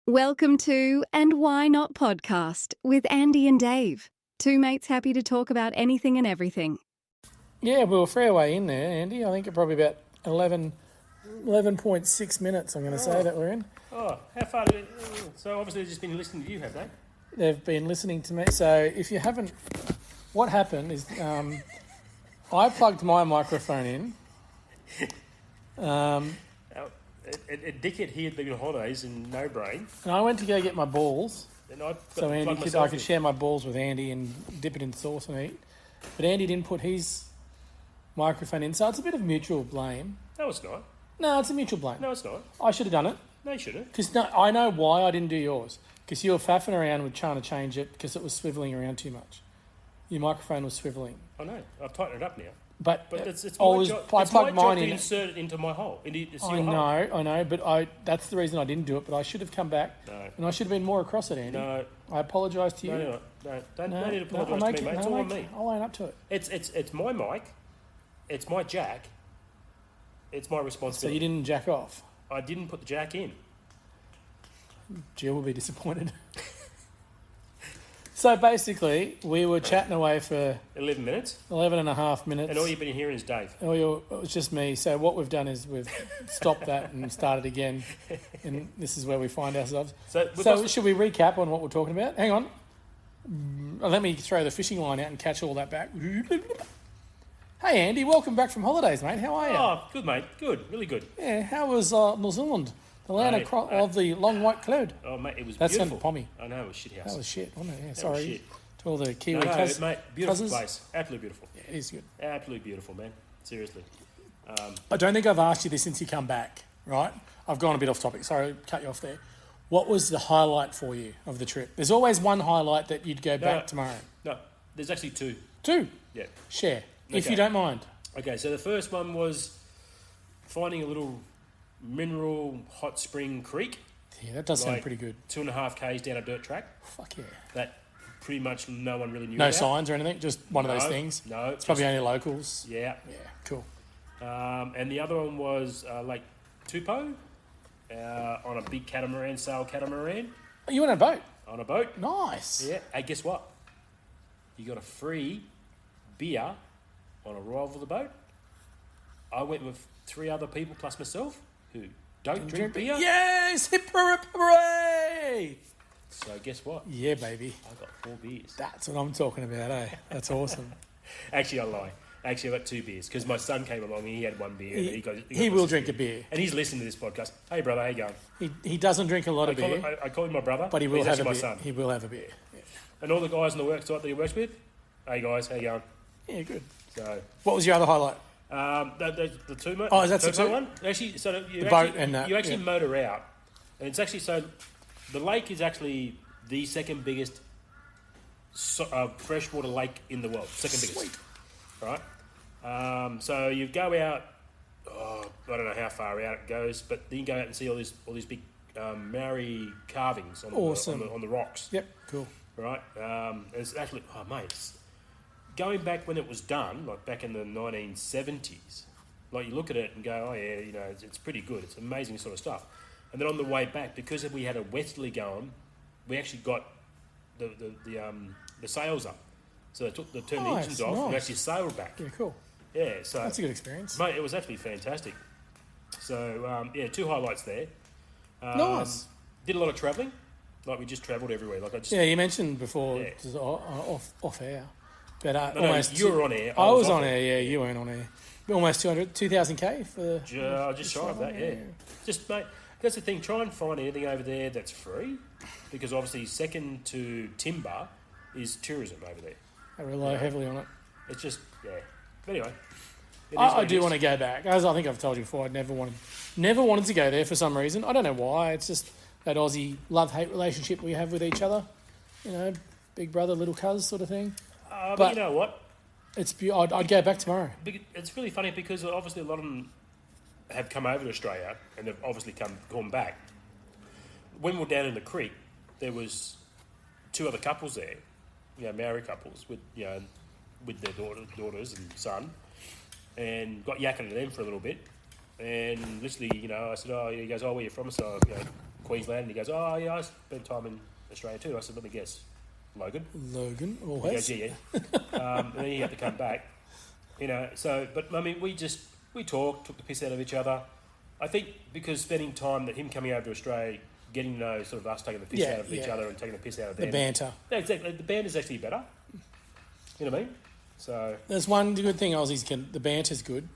Welcome to And Why Not Podcast with Andy and Dave. Two mates happy to talk about anything and everything. Yeah, we were fair way in there, Andy. I think it probably about 11.6 minutes, I'm going to say, that we're in. Oh, how far did it... So obviously they've just been listening to you, have they? They've been listening to me. So if you haven't... What happened is I plugged my microphone in. A dickhead here at the holidays in No Brain. And I went to go get my balls. And I So Andy I could share my balls with Andy and dip it in sauce and eat. But Andy didn't put his microphone in. So it's a bit of mutual blame. No, it's not. No, it's a mutual blame. No, it's not. I should have done it. No, you shouldn't. Because I know why I didn't do yours. Because you were faffing around with trying to change it because it was swivelling around too much. Your microphone was swivelling. I know. I've tightened it up now. But it's I my job. I it's my plugged job mine to in. insert it into my hole. Into I your hole. know. But that's the reason I didn't do it. But I should have come back. No. And I should have been more across it, Andy. No. I apologise to you. No. Don't need to apologise to me, mate. It's all on me. I'll own up to it. It's my mic. It's my jack. It's my So responsibility. you didn't jack off. I didn't put the jack in. Jill will be disappointed. So basically, we were chatting away for 11 minutes. 11 and a half minutes. And all you've been hearing is Dave. It was just me. So what we've done is we've stopped that and started again. And this is where we find ourselves. So should we recap on what we're talking about? Hang on. Let me throw the fishing line out and catch all that back. Hey, Andy. Welcome back from holidays, mate. How are you? Oh, good, mate. Good. Really good. Yeah, how was New Zealand? The land of the long white cloud. Oh, mate, it was That's beautiful. That's Pommy. I know, it was shit house. That was shit, wasn't it? Yeah, That sorry. was shit. To all the Kiwi mate, beautiful cousins. place. Absolutely beautiful. Yeah, it is good. Absolutely beautiful, man. Seriously. I don't think I've asked you this since you come back, right? I've gone a bit off topic. Sorry, cut you off there. What was the highlight for you of the trip? There's always one highlight that you'd go back tomorrow. No, there's actually two. Two? Yeah. Share, if Okay. you don't mind. Okay, so the first one was finding a little mineral hot spring creek. Yeah, that does sound pretty good. 2.5 k's down a dirt track. Fuck yeah. That pretty much no one really knew No about. signs or anything? Just one of those things? No. It's probably only locals. Yeah. Yeah, cool. And the other one was Lake Tupou on a big catamaran, sail catamaran. Oh, you went on a boat? On a boat. Nice. Yeah. Hey, guess what? You got a free beer on arrival of the boat. I went with 3 other people plus myself who don't drink beer. Yes! Hooray! So guess what? Yeah, baby. I got 4 beers. That's what I'm talking about, eh? That's awesome. Actually, I lie. Actually, I got 2 beers because my son came along and he had 1 beer. He will drink a beer. And he's listening to this podcast. Hey, brother, how you going? He doesn't drink a lot of beer. I call him my brother, But he will have a my beer. son. He will have a beer. Yeah, And all the guys on the work site that he works with, hey guys, how you going? yeah, good. So, What was your other highlight? the two mate. Oh, is that the two? one? Actually, so you The boat and that, you actually yeah. motor out, and it's actually so. The lake is actually the second biggest freshwater lake in the world. Second biggest. Right. So you go out. I don't know how far out it goes, but then you go out and see all these big Maori carvings on, on the rocks. Yep, cool. Right. It's actually mate. Going back when it was done, like back in the 1970s, like you look at it and go, oh yeah, you know, it's pretty good. It's amazing sort of stuff. And then on the way back, because we had a westerly going, we actually got the sails up. So they turned the engines off and actually sailed back. Yeah, cool. Yeah, so That's a good experience. mate, it was actually fantastic. So 2 highlights there. Nice. Did a lot of travelling. Like we just travelled everywhere. Like I just Yeah, you mentioned before, Yeah. just off air. But No, almost you were on air. I was off on air, yeah, you weren't on air. Almost 2,000k for... Just shy of that, yeah. Just, mate, that's the thing. Try and find anything over there that's free, because obviously second to timber is tourism over there. I rely heavily on it. It's just, yeah. But anyway. I do want to go back. As I think I've told you before, I never wanted to go there for some reason. I don't know why. It's just that Aussie love-hate relationship we have with each other. You know, big brother, little cuz sort of thing. But you know what? I'd go back tomorrow. It's really funny because obviously a lot of them have come over to Australia and have obviously gone back. When we were down in the creek, there was 2 other couples there, you know, Maori couples with their daughters and son, and got yakking to them for a little bit. And literally, you know, I said, he goes, where you from? So, Queensland, and he goes, "Oh yeah, I spent time in Australia too." I said, "Let me guess, Logan." Logan, He always. goes, "Yeah." And then he had to come back. So but I mean, we talked, took the piss out of each other. I think because spending time that him coming over to Australia, getting to know sort of us taking the piss out of each other and taking the piss out of them. The banter. Yeah, exactly. The banter's actually better. You know what I mean? So There's one good thing Aussies can. The banter's good,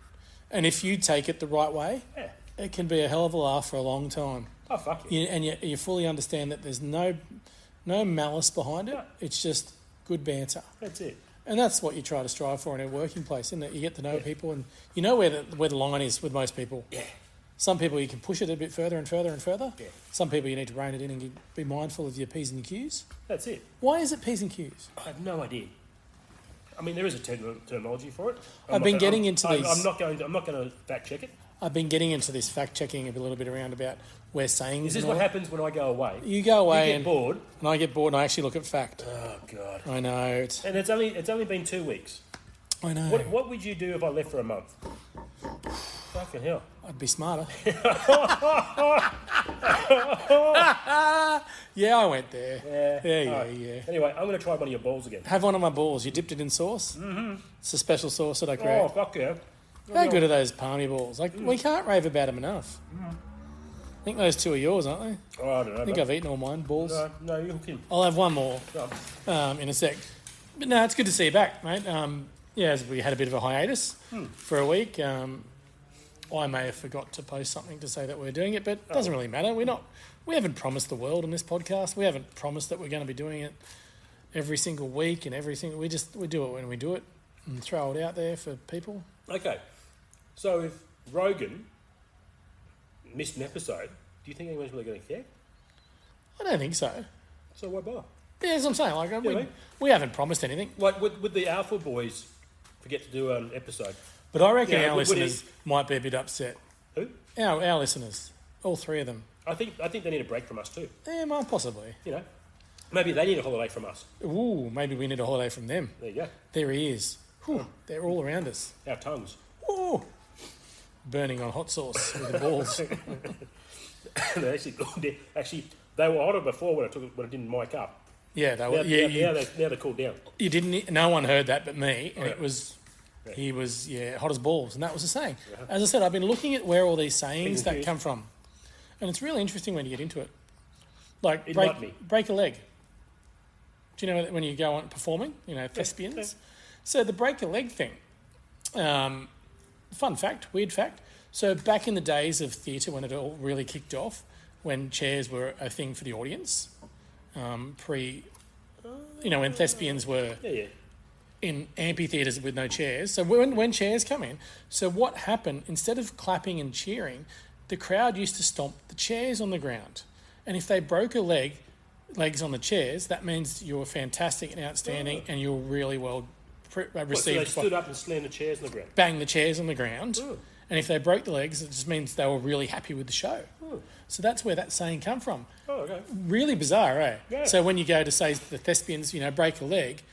and if you take it the right way, yeah. it can be a hell of a laugh for a long time. Oh fuck yeah. You fully understand that there's no malice behind it. No. It's just good banter. That's it. And that's what you try to strive for in a working place, isn't it? You get to know people, and you know where the line is with most people. Yeah. Some people you can push it a bit further and further and further. Yeah. Some people you need to rein it in and be mindful of your P's and your Q's. That's it. Why is it P's and Q's? I have no idea. I mean, there is a terminology for it. I'm not going to fact check it. I've been getting into this fact checking a little bit around about where sayings. Is this what happens when I go away? You go away you get bored, and I get bored, and I actually look at fact. Oh god! I know. And it's only been 2 weeks. I know. What would you do if I left for a month? Fucking hell! I'd be smarter. Yeah, I went there. Yeah. Anyway, I'm going to try one of your balls again. Have one of my balls. You dipped it in sauce. Mm-hmm. It's a special sauce that I create. Oh fuck yeah! How good are those palmy balls? Like we can't rave about them enough. I think those two are yours, aren't they? Oh, I don't know. I think I've eaten all mine. Balls. No, you hook him. I'll have one more in a sec. But no, it's good to see you back, mate. As we had a bit of a hiatus for a week. I may have forgot to post something to say that we're doing it, but it doesn't really matter. We haven't promised the world on this podcast. We haven't promised that we're going to be doing it every single week and everything. We do it when we do it and throw it out there for people. Okay, so if Rogan missed an episode, do you think anyone's really going to care? I don't think so. So why bother? Yeah, as I'm saying, we haven't promised anything. Like, would the Alpha Boys forget to do an episode? But I reckon our listeners might be a bit upset. Who? Our listeners, all three of them. I think they need a break from us too. Yeah, possibly. Maybe they need a holiday from us. Ooh, maybe we need a holiday from them. There you go. Their ears. Ooh, they're all around us. Our tongues. Ooh. Burning on hot sauce with the balls. They were hotter before when I didn't mic up. Yeah, they were. Now they're cooled down. You didn't. No one heard that but me, and it was. Yeah. He was hot as balls, and that was the saying. Yeah. As I said, I've been looking at where all these sayings that come from, and it's really interesting when you get into it. Like break a leg. Do you know when you go on performing? Thespians. Yeah. So the break a leg thing. Fun fact, weird fact. So back in the days of theatre, when it all really kicked off, when chairs were a thing for the audience, when thespians were. Yeah. In amphitheatres with no chairs. So when chairs come in, so what happened, instead of clapping and cheering, the crowd used to stomp the chairs on the ground. And if they broke a legs on the chairs, that means you were fantastic and outstanding and you were really well received. So they stood up and slammed the chairs on the ground? Bang the chairs on the ground. Ooh. And if they broke the legs, it just means they were really happy with the show. Ooh. So that's where that saying come from. Oh, okay. Really bizarre, eh? Yeah. So when you go to say the thespians, break a leg,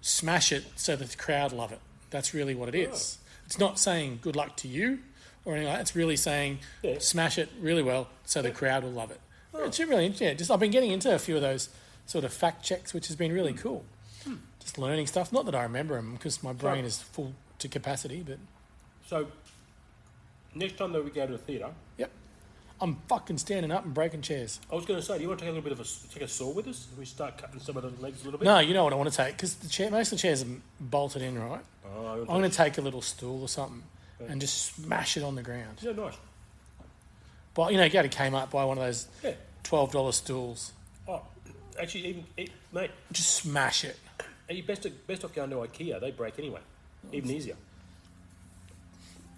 smash it so that the crowd love it. That's really what it is. Oh. It's not saying good luck to you or anything like that. It's really saying smash it really well so the crowd will love it. Oh. It's really, I've been getting into a few of those sort of fact checks, which has been really cool. Just learning stuff. Not that I remember them because my brain is full to capacity, but... So, next time that we go to a theatre... Yep. I'm fucking standing up and breaking chairs. I was going to say, do you want to take a little bit of take a saw with us? We start cutting some of the legs a little bit? No, you know what I want to take, because most of the chairs are bolted in, right? Oh, I'm going to take a little stool or something and just smash it on the ground. Yeah, nice. But, go to Kmart, buy one of those $12 stools. Oh, actually, mate... Just smash it. You're best off going to IKEA. They break anyway. Even easier.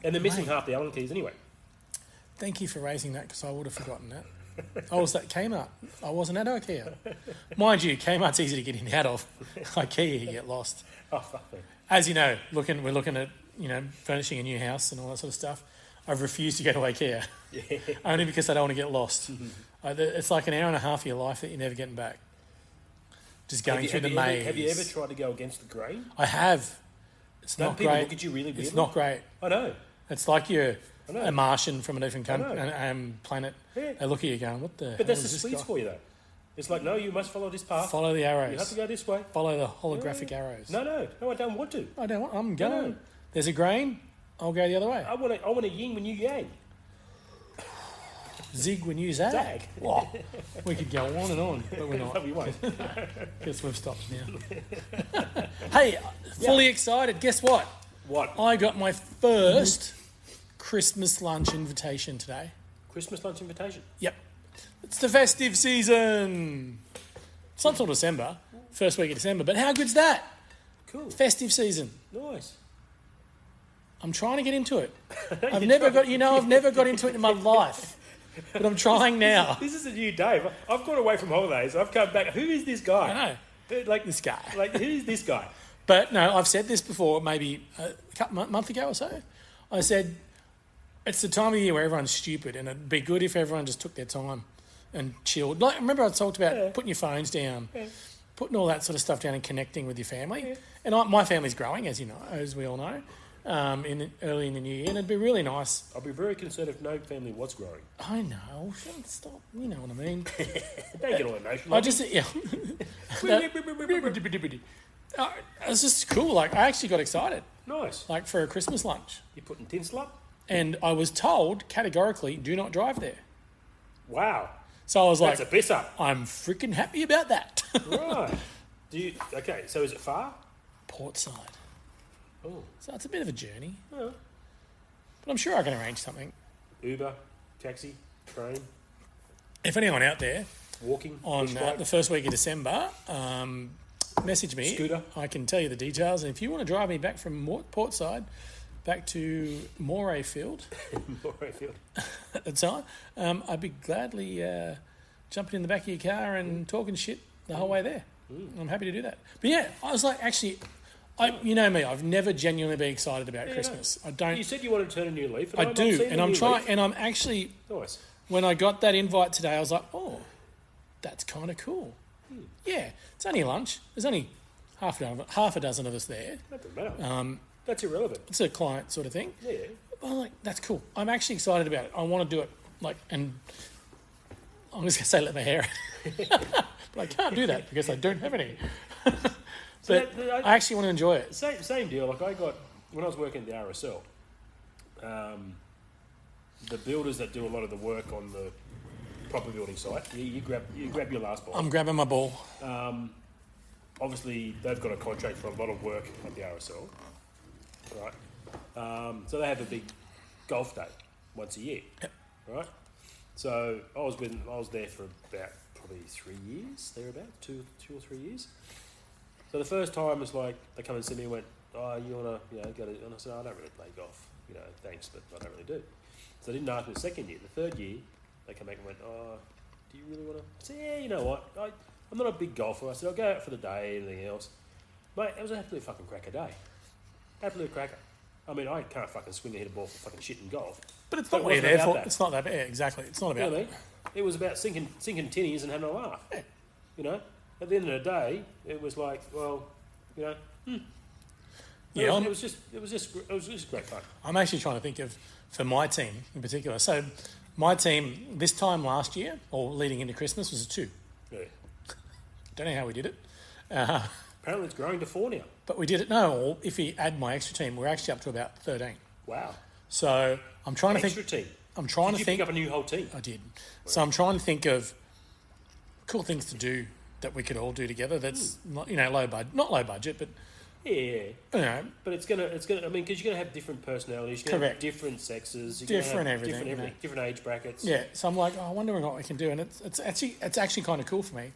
And they're missing half the Allen keys anyway. Thank you for raising that, because I would have forgotten that. I was at Kmart. I wasn't at IKEA. Mind you, Kmart's easy to get in and out of. IKEA, you get lost. Oh, fuck me. As you know, we're looking at, furnishing a new house and all that sort of stuff. I've refused to go to IKEA. Yeah. Only because I don't want to get lost. It's like an hour and a half of your life that you're never getting back. Just going through the maze. Have you ever tried to go against the grain? I have. It's not great. Look at you really weirdly? It's not great. I know. It's like you're a Martian from a different planet. Yeah. They look at you going, what the But that's hell the is this sweets guy? for you, though. It's like, no, you must follow this path. Follow the arrows. You have to go this way. Follow the holographic arrows. No, I don't want to. I don't want. I'm going. No. There's a grain. I'll go the other way. I want a yin when you yang. Zig when you zag. Zag. Wow. We could go on and on, but we're No, not. we won't. Guess we've stopped now. Hey, fully excited. Guess what? What? I got my first Christmas lunch invitation today. Christmas lunch invitation. Yep. It's the festive season. It's not until December, first week of December, but how good's that? Cool. Festive season. Nice. I'm trying to get into it. I've never got into it in my life, but I'm trying now. This is a new Dave. I've gone away from holidays. I've come back. Who is this guy? I know. Like This guy. Like, who is this guy? But no, I've said this before, maybe a month ago or so. I said, it's the time of year where everyone's stupid, and it'd be good if everyone just took their time and chilled. Like, remember I talked about putting your phones down, putting all that sort of stuff down and connecting with your family. Yeah. And my family's growing, as you know, as we all know, early in the new year, and it'd be really nice. I'll be very concerned if no family was growing. I know, stop, you know what I mean. Don't get all emotional. I just, yeah. It's just cool. Like, I actually got excited, Nice. like, for a Christmas lunch. You're putting tinsel up? And I was told categorically, do not drive there. Wow. So I was That's like, a piss up. I'm freaking happy about that. Right. Okay, so is it far? Portside. Oh. So it's a bit of a journey. Oh. But I'm sure I can arrange something. Uber, taxi, train, If anyone out there walking, on bush bike? the first week of December, message me. Scooter. I can tell you the details. And if you want to drive me back from Portside back to Morayfield, Morayfield. at the time, I'd be gladly jumping in the back of your car and talking shit the whole way there. I'm happy to do that. But yeah, I was like, actually, you know me, I've never genuinely been excited about Christmas. No. I don't. You said you wanted to turn a new leaf. I do, and I'm trying. And I'm actually. Nice. When I got that invite today, I was like, oh, that's kind of cool. Yeah, it's only lunch. There's only half a dozen of us there. That doesn't matter. That's irrelevant. It's a client sort of thing. Yeah. I'm like, that's cool. I'm actually excited about it. I want to do it. Like, and I'm just going to say let my hair out. But I can't do that because I don't have any. But I actually want to enjoy it. Same deal. Like, I got, when I was working at the RSL, the builders that do a lot of the work on the proper building site, you grab your last ball. I'm grabbing my ball. Obviously, they've got a contract for a lot of work at the RSL, right? So they have a big golf day once a year, right? So I was there for about probably 3 years, thereabout, two or 3 years. So the first time was like, they come and see me and went, oh, you want to, go to, and I said, I don't really play golf, thanks, but I don't really do. So they didn't ask me the second year. The third year, they come back and went, oh, do you really want to? I said, yeah, you know what, I'm not a big golfer. I said, I'll go out for the day and anything else. Mate, it was an absolute fucking cracker day. Absolute cracker. I mean, I can't fucking swing a hit a ball for fucking shit in golf. But it's not what you're there for. It's not that bad. Exactly. It's not about that. It was about sinking tinnies and having a laugh. Yeah. At the end of the day, it was like, well, Yeah, it was just great fun. I'm actually trying to think of, for my team in particular. So my team this time last year, or leading into Christmas, was a 2. Yeah. Don't know how we did it. Apparently it's growing to 4 now. But we did it. No, or if you add my extra team, we're actually up to about 13. Wow. So I'm trying to think. Extra team. I'm trying Did to you think. pick up a new whole team? I did. So I'm trying to think of cool things to do that we could all do together. That's not, low budget, not low budget, but Yeah. But it's gonna. I mean, because you're gonna have different personalities. You're gonna have different sexes. You're Different gonna have everything, different age brackets. yeah. So I'm like, I wonder what we can do, and it's actually kind of cool for me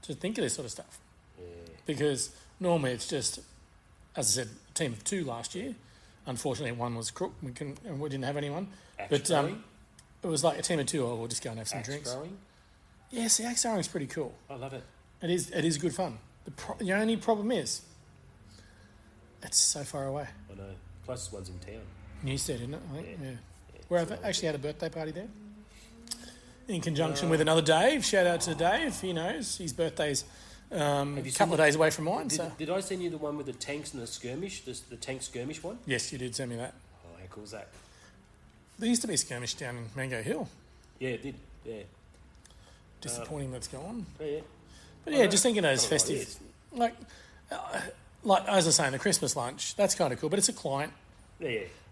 to think of this sort of stuff because normally it's just, as I said, a team of 2 last year. Unfortunately, one was crook. We didn't have anyone. Axe But throwing? it was like a team of 2. We'll just go and have some Axe drinks. throwing? Yes, the axe throwing is pretty cool. I love it. It is good fun. The only problem is it's so far away. I know. Closest one's in town. Newstead, isn't it? I think. Yeah. Yeah, Where I've actually had a birthday party there. In conjunction with another Dave. Shout out to Dave. He knows his birthday's a couple of days away from mine. Did I send you the one with the tanks and the skirmish? The tank skirmish one? Yes, you did send me that. Oh, how cool is that? There used to be a skirmish down in Mango Hill. Yeah, it did. Yeah. Disappointing that's gone. Yeah. But yeah, just thinking of those festive, like as I was saying, the Christmas lunch, that's kind of cool. But it's a client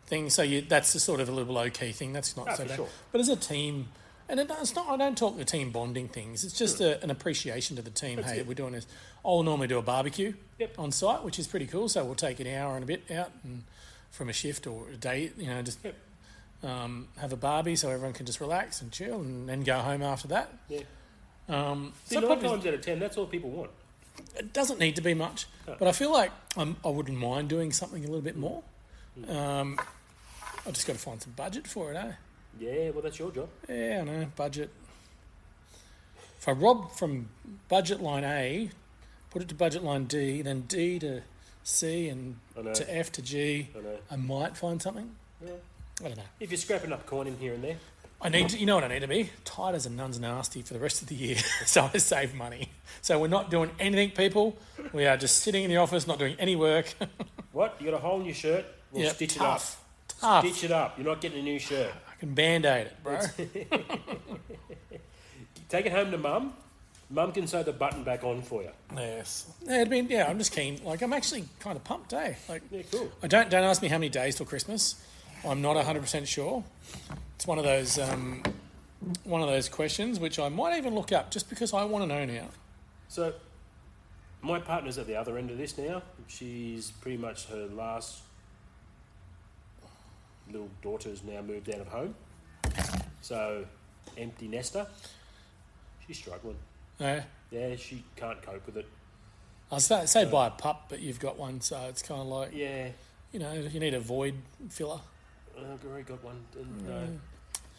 thing, so that's the sort of a little low key thing. That's not so bad. Sure. But as a team, and it's not. I don't talk the team bonding things. It's just an appreciation to the team. That's we're doing this. I'll normally do a barbecue on site, which is pretty cool. So we'll take an hour and a bit out and from a shift or a day, just have a barbie so everyone can just relax and chill and then go home after that. Yeah. See, 9 times out of 10, that's all people want. It doesn't need to be much, but I feel like I wouldn't mind doing something a little bit more. I've just got to find some budget for it, eh? Yeah, well, that's your job. Yeah, I know, budget. If I rob from budget line A, put it to budget line D, then D to C and to F to G, I might find something. Yeah. I don't know. If you're scrapping up coin in here and there. I need to, you know what I need to be? Tight as a nun's nasty for the rest of the year, so I save money. So we're not doing anything, people. We are just sitting in the office, not doing any work. What? You got a hole in your shirt? We'll stitch it up. Tough. Stitch it up. You're not getting a new shirt. I can Band-Aid it, bro. Take it home to Mum. Mum can sew the button back on for you. Yes. I'm just keen. Like, I'm actually kind of pumped, eh? Like, yeah, cool. Don't ask me how many days till Christmas. I'm not 100% sure. It's one of those questions which I might even look up just because I want to know now. So, my partner's at the other end of this now. She's pretty much her last little daughter's now moved out of home. So, empty nester. She's struggling. Yeah. Yeah, she can't cope with it. I say buy a pup, but you've got one, so it's kind of like you need a void filler. I've already got one.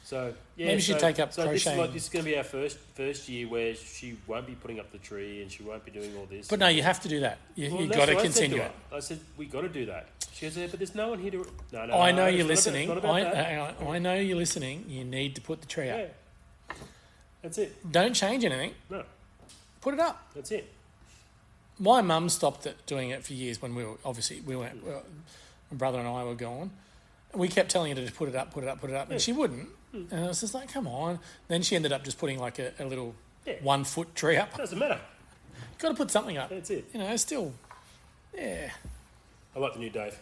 So maybe she take up crocheting. This is going to be our first year where she won't be putting up the tree and she won't be doing all this. But no, you have to do that. You got to continue it. I said we got to do that. She goes, but there's no one here to. No. I know you're listening. I know you're listening. You need to put the tree up. Yeah. That's it. Don't change anything. No. Put it up. That's it. My mum stopped doing it for years when we went. My brother and I were gone. We kept telling her to put it up, and she wouldn't. And I was just like, come on. Then she ended up just putting like a little 1 foot tree up. Doesn't matter. Got to put something up. That's it. Still, yeah. I like the new Dave.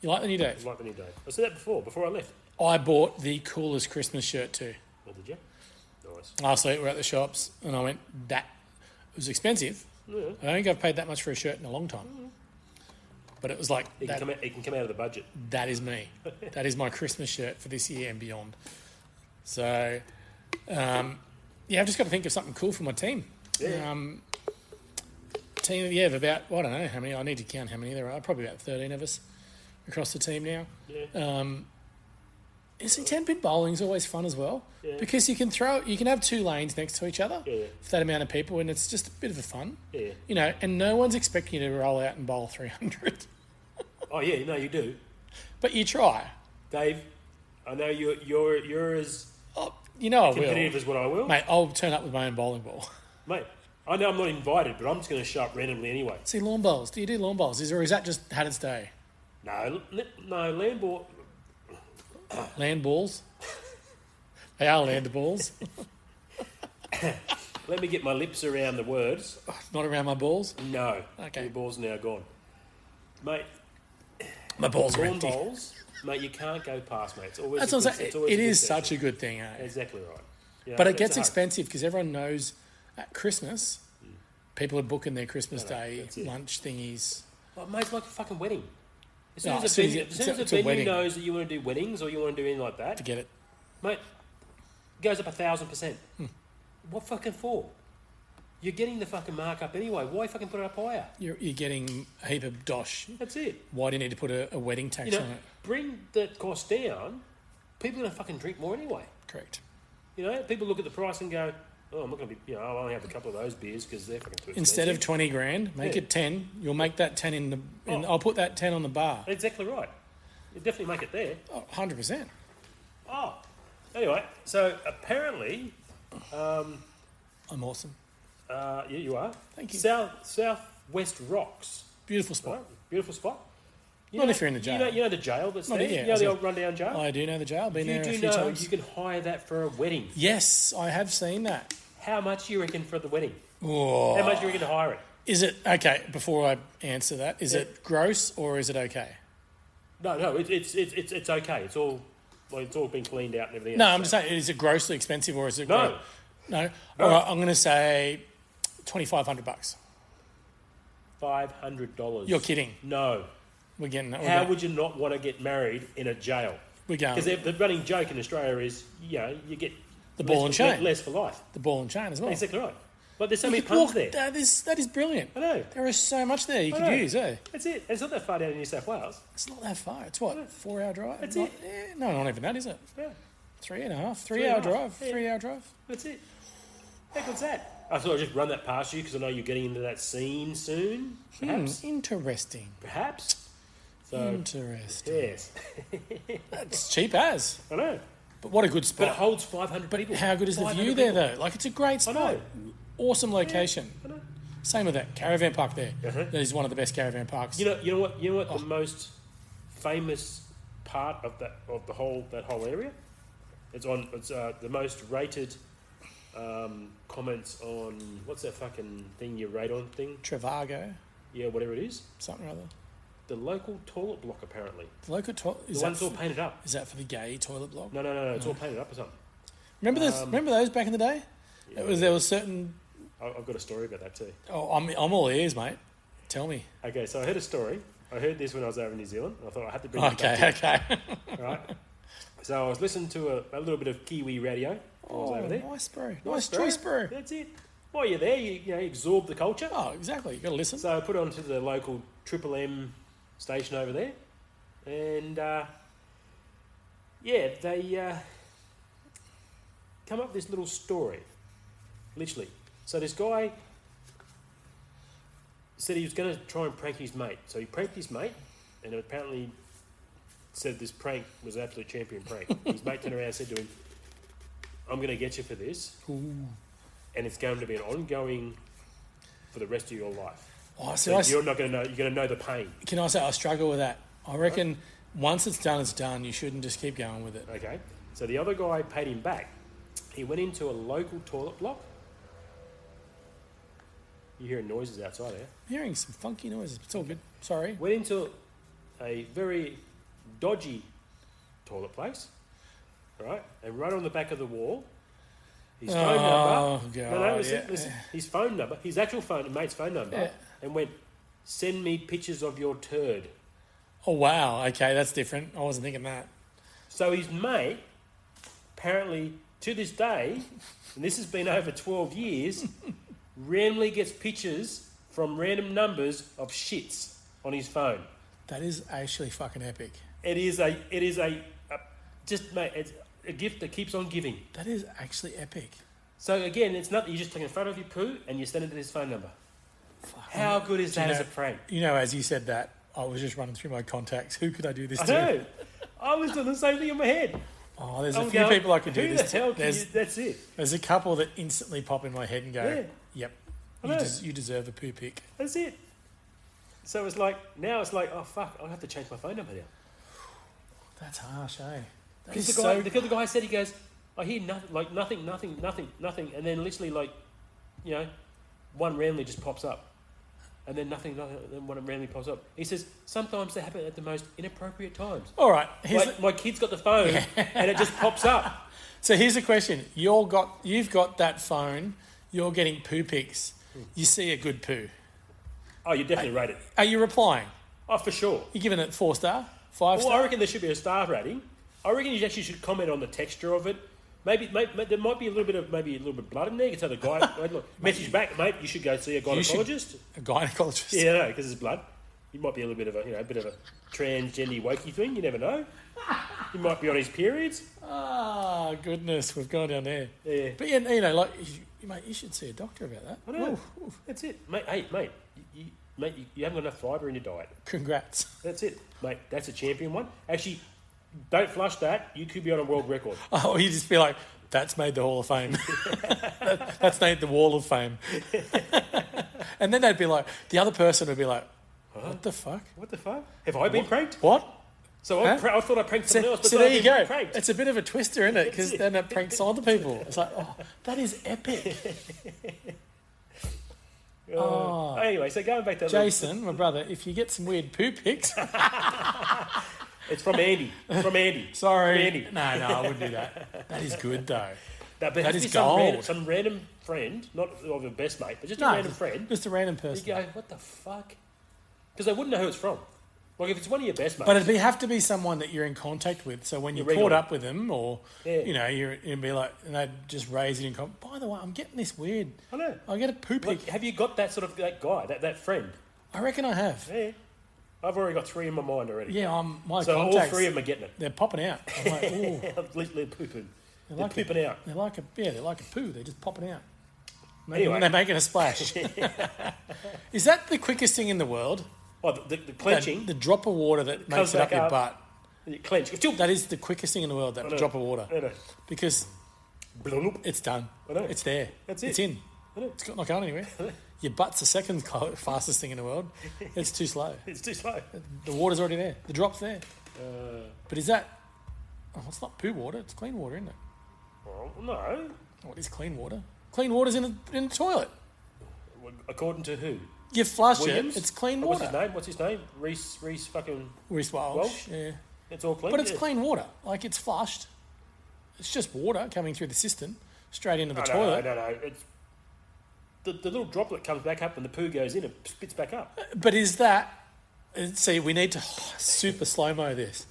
You like the new Dave? I like the new Dave. I said that before I left. I bought the coolest Christmas shirt too. Oh, did you? Nice. Last week we were at the shops, and I went, it was expensive. Yeah. I don't think I've paid that much for a shirt in a long time. But it was like... It can come out of the budget. That is me. That is my Christmas shirt for this year and beyond. So, I've just got to think of something cool for my team. Yeah. Team of about, I don't know how many, I need to count how many there are, probably about 13 of us across the team now. Yeah. You see, 10-pin bowling is always fun as well because you can have 2 lanes next to each other for that amount of people, and it's just a bit of a fun. Yeah. And no one's expecting you to roll out and bowl 300. Oh yeah, no, you do. But you try, Dave. I know you're as competitive as what I will, mate. I'll turn up with my own bowling ball, mate. I know I'm not invited, but I'm just going to show up randomly anyway. See, lawn bowls. Do you do lawn bowls? Is that just Haddon's Day? No, land ball. Land balls. They are land balls. Let me get my lips around the words. Not around my balls? No. Okay. Your balls are now gone. Mate. My balls are lawn empty. Bowls, mate, you can't go past, mate. It's always That's what I'm saying. It is such a good thing, eh? Exactly right. Yeah, but it gets expensive because everyone knows at Christmas, people are booking their Christmas Day lunch thingies. Well, mate, it's like a fucking wedding. As soon No, as the venue knows that you want to do weddings or you want to do anything like that, Forget it. mate, it goes up 1,000%. What fucking for? You're getting the fucking markup anyway. Why fucking put it up higher? You're getting a heap of dosh. That's it. Why do you need to put a wedding tax on it? Bring the cost down. People are going to fucking drink more anyway. Correct. People look at the price and go, oh, I'm not going to be, I'll only have a couple of those beers because they're fucking too expensive. Instead of 20 grand, make it 10. You'll make that 10 in the... I'll put that 10 on the bar. Exactly right. You definitely make it there. Oh, 100%. Oh. Anyway, so apparently... I'm awesome. Yeah, you are. Thank you. Southwest Rocks. Beautiful spot. Right? Beautiful spot. Not if you're in the jail. You know the jail that's there? Yeah, you know the old rundown jail? I do know the jail. Been there a few Do you know times. you can hire that for a wedding? Yes, I have seen that. How much do you reckon for the wedding? Oh. How much do you reckon to hire it? Is it, okay, before I answer that, is it gross or is it okay? No, it's okay. It's all been cleaned out and everything No, else. I'm just saying, is it grossly expensive or is it... No. No? All right, I'm going to say $2,500. $500. You're kidding. No. We're getting... How would you not want to get married in a jail? We're going... Because the running joke in Australia is, you get... The ball and chain. Less for life. The ball and chain as well. Exactly right. But there's so many pubs there. That is brilliant. I know. There is so much there you could use, eh? That's it. It's not that far down in New South Wales. It's not that far. It's what, 4 hour drive? That's not, it. No, not even that, is it? Yeah. 3.5. 3 and hour a half. drive. Yeah. 3 hour drive. That's it. How good's that? I thought I'd just run that past you because I know you're getting into that scene soon. Perhaps. Interesting. Perhaps. So, Interesting. yes. It's cheap as. I know. But what a good But it spot. holds 500 people. How good is the 500 view there, people. though? Like, it's a great I spot. know. Awesome location. I know. Same with that caravan park there. Uh-huh. That is one of the best caravan parks. You know what the most famous part of that whole area? It's the most rated comments on what's that fucking thing you rate on thing? Travago, Yeah, whatever it is. something or other. The local toilet block apparently. The local toilet The one's all painted up. is that for the gay toilet block? No, it's all painted up or something. Remember this? Remember those back in the day? Yeah. There was certain. I've got a story about that too. Oh, I'm all ears, mate. Tell me. Okay, so I heard a story. I heard this when I was over in New Zealand. I thought I had to bring it back to Okay. you, right? So I was listening to a little bit of Kiwi radio while I was over there. Nice, bro. Nice choice, bro. That's it. While you're there, you absorb the culture. Oh, exactly. You got to listen. So I put it onto the local Triple M station over there, and they come up with this little story, literally. So this guy said he was going to try and prank his mate. So he pranked his mate, and apparently said this prank was an absolute champion prank. His mate turned around and said to him, "I'm going to get you for this, and it's going to be an ongoing for the rest of your life." Oh, So you're not going to know. You're going to know the pain. Can I say I struggle with that? I reckon once it's done, it's done. You shouldn't just keep going with it. Okay. So the other guy paid him back. He went into a local toilet block. You're hearing noises outside there. I'm hearing some funky noises. It's all good. Sorry. Went into a very dodgy toilet place, right? And right on the back of the wall, his phone number. Oh, God. No, listen, yeah. listen. His phone number, his actual phone, mate's phone number, Yeah. and went, "Send me pictures of your turd." Oh, wow. Okay, that's different. I wasn't thinking that. So his mate, apparently to this day, and this has been over 12 years, randomly gets pictures from random numbers of shits on his phone. That is actually fucking epic. It's a gift that keeps on giving. That is actually epic. So again, it's not, you're just taking a photo of your poo and you send it to his phone number. How good is that as a prank? You know, as you said that, I was just running through my contacts. Who could I do this I to? know. I was doing the same thing in my head. Oh, there's a I'm few going, people I could do who this the hell to. can you, that's it. There's a couple that instantly pop in my head and go, Yeah. yep, I know. you deserve a poo pic. That's it. So it's like, now it's like, oh fuck, I'll have to change my phone number now. That's harsh, eh? That Because is the guy said, he goes, I hear nothing, nothing, and then literally one randomly just pops up. And then nothing, then one randomly pops up. He says, sometimes they happen at the most inappropriate times. All right. Like, my kid's got the phone and it just pops up. So here's the question. You've got that phone, you're getting poo pics. You see a good poo. Oh, you definitely rate it. Are you replying? Oh, for sure. You're giving it 4-star? 5-star? Well, I reckon there should be a star rating. I reckon you actually should comment on the texture of it. Maybe there might be a little bit of blood in there. You can tell the guy, look, message back, mate. You should go see a gynecologist. A gynecologist? Yeah, no, because there's blood. You might be a little bit of a transgender wokey thing. You never know. He might be on his periods. Ah, goodness, we've gone down there. Yeah. But mate, you should see a doctor about that. I know. Ooh. That's it, mate. Hey, mate. You haven't got enough fibre in your diet. Congrats. That's it, mate. That's a champion one. Actually, don't flush that. You could be on a world record. Oh, you just be like, that's made the Hall of Fame. That's made the Wall of Fame. And then they'd be like, the other person would be like, Huh? What the fuck? What the fuck? Have I been pranked? What? So I thought I pranked someone else, but so there you go. Pranked. It's a bit of a twister, isn't it? Because then it pranks other people. It's like, oh, that is epic. Anyway, so going back to Jason, my brother, if you get some weird poo pics, it's from Andy. sorry, From Andy. No, I wouldn't do that. That is good though. No, but that is gold. gold. Some random friend, not of a best mate, but just a random friend. Just a random person. You go, what the fuck? Because they wouldn't know who it's from. Like if it's one of your best mates. But it'd have to be someone that you're in contact with. So when you're caught up with them, or you'd be like, and they'd just raise it in comment. By the way, I'm getting this weird. I know. I get a poo pic. Like, have you got that sort of that guy, that friend? I reckon I have. Yeah. I've already got 3 in my mind already. Yeah, my so contacts. All 3 of them are getting it. They're popping out. I'm like, ooh. They're pooping. They're pooping out. They're like a poo. They're just popping out. Anyway. They're making a splash. Is that the quickest thing in the world? Oh, the clenching. The drop of water that makes it up your butt. You clench. That is the quickest thing in the world, that drop of water. I know. Because it's done. I know. It's there. That's it. It's in. I know. It's not going anywhere. Your butt's the second fastest thing in the world. It's too slow. It's too slow. The water's already there. The drop's there. But is that... Oh, it's not poo water. It's clean water, isn't it? Well, no. What is clean water? Clean water's in the toilet. According to who? You flush Williams? it, it's clean water. What's his name? Reese fucking... Reese Walsh, yeah. It's all clean. But it's clean water. Like, it's flushed. It's just water coming through the cistern, straight into the toilet. No. It's the little droplet comes back up and the poo goes in and spits back up. But is that... See, we need to super slow-mo this.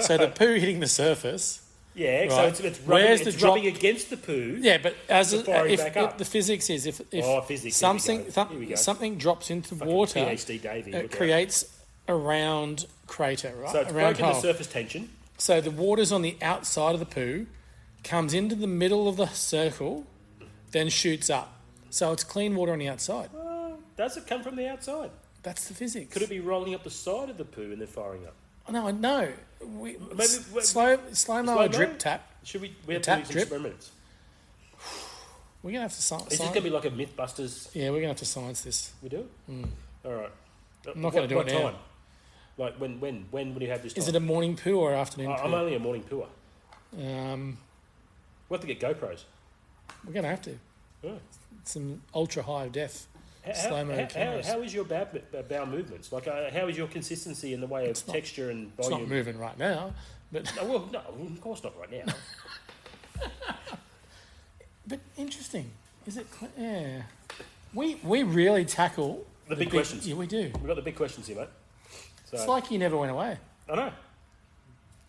So the poo hitting the surface... Yeah, right. So it's rubbing against the poo. Yeah, but the physics is if physics, something drops into the water, PhD Davey, it creates a round crater, right? So it's broken the surface tension. So the water's on the outside of the poo, comes into the middle of the circle, then shoots up. So it's clean water on the outside. Does it come from the outside? That's the physics. Could it be rolling up the side of the poo and then firing up? No. Slow-mo drip tap. Should we have to do some experiments? We're going to have to science. Is this going to be like a Mythbusters? Yeah, we're going to have to science this. We do? All right. I'm not going to do it now. What time? Like when will you have this time? Is it a morning poo or afternoon poo? I'm only a morning pooer. We'll have to get GoPros. We're going to have to. Oh. Some ultra-high def slow-mo cameras. How is your bowel movements? Like, how is your consistency in the way of texture and volume? It's not moving right now. But no, of course not right now. But interesting. Is it... Yeah. We really tackle... The big questions. Yeah, we do. We've got the big questions here, mate. So, it's like you never went away. I know.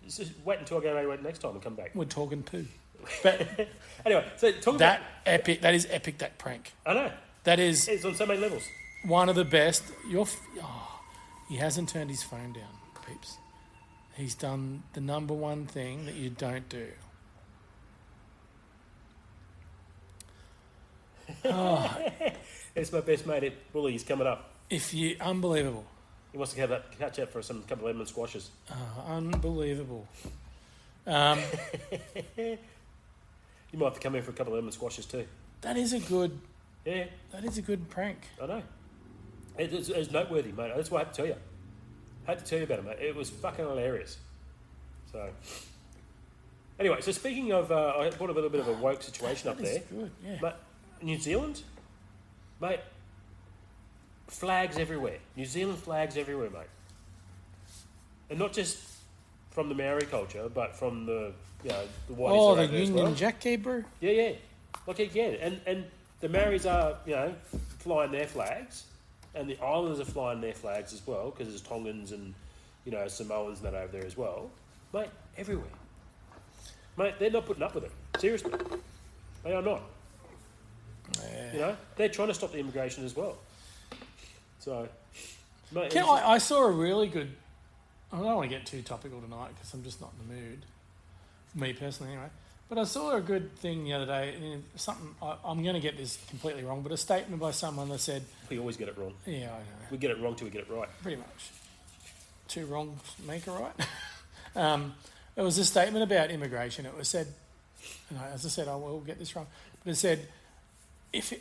Just wait until I go away next time and come back. We're talking poo. But anyway, so talk that about... epic. That is epic, that prank. I know. That is... It's on so many levels. One of the best. He hasn't turned his phone down, peeps. He's done the number one thing that you don't do. It's my best mate at Bully. He's coming up. Unbelievable. He wants to catch up for some couple of lemon squashes. Unbelievable. You might have to come in for a couple of lemon squashes too. That is a good... Yeah. That is a good prank. I know. It's noteworthy, mate. That's what I have to tell you. I had to tell you about it, mate. It was fucking hilarious. So... Anyway, so speaking of... I brought a little bit of a woke situation up there. Good, yeah. But New Zealand... Mate... Flags everywhere. New Zealand flags everywhere, mate. And not just from the Maori culture, but from the the whiteys. The Union Jack caper. Yeah. Like again, and the Maoris are flying their flags, and the Islanders are flying their flags as well because there's Tongans and Samoans and that over there as well, mate. Everywhere, mate. They're not putting up with it. Seriously, they are not. Yeah. They're trying to stop the immigration as well. So, mate, I saw a really good... I don't want to get too topical tonight because I'm just not in the mood. For me personally, anyway. But I saw a good thing the other day. I'm going to get this completely wrong, but a statement by someone that said... We always get it wrong. Yeah, I know. We get it wrong till we get it right. Pretty much. Two wrongs make a right. It was a statement about immigration. It was said... as I said, I will get this wrong. But it said...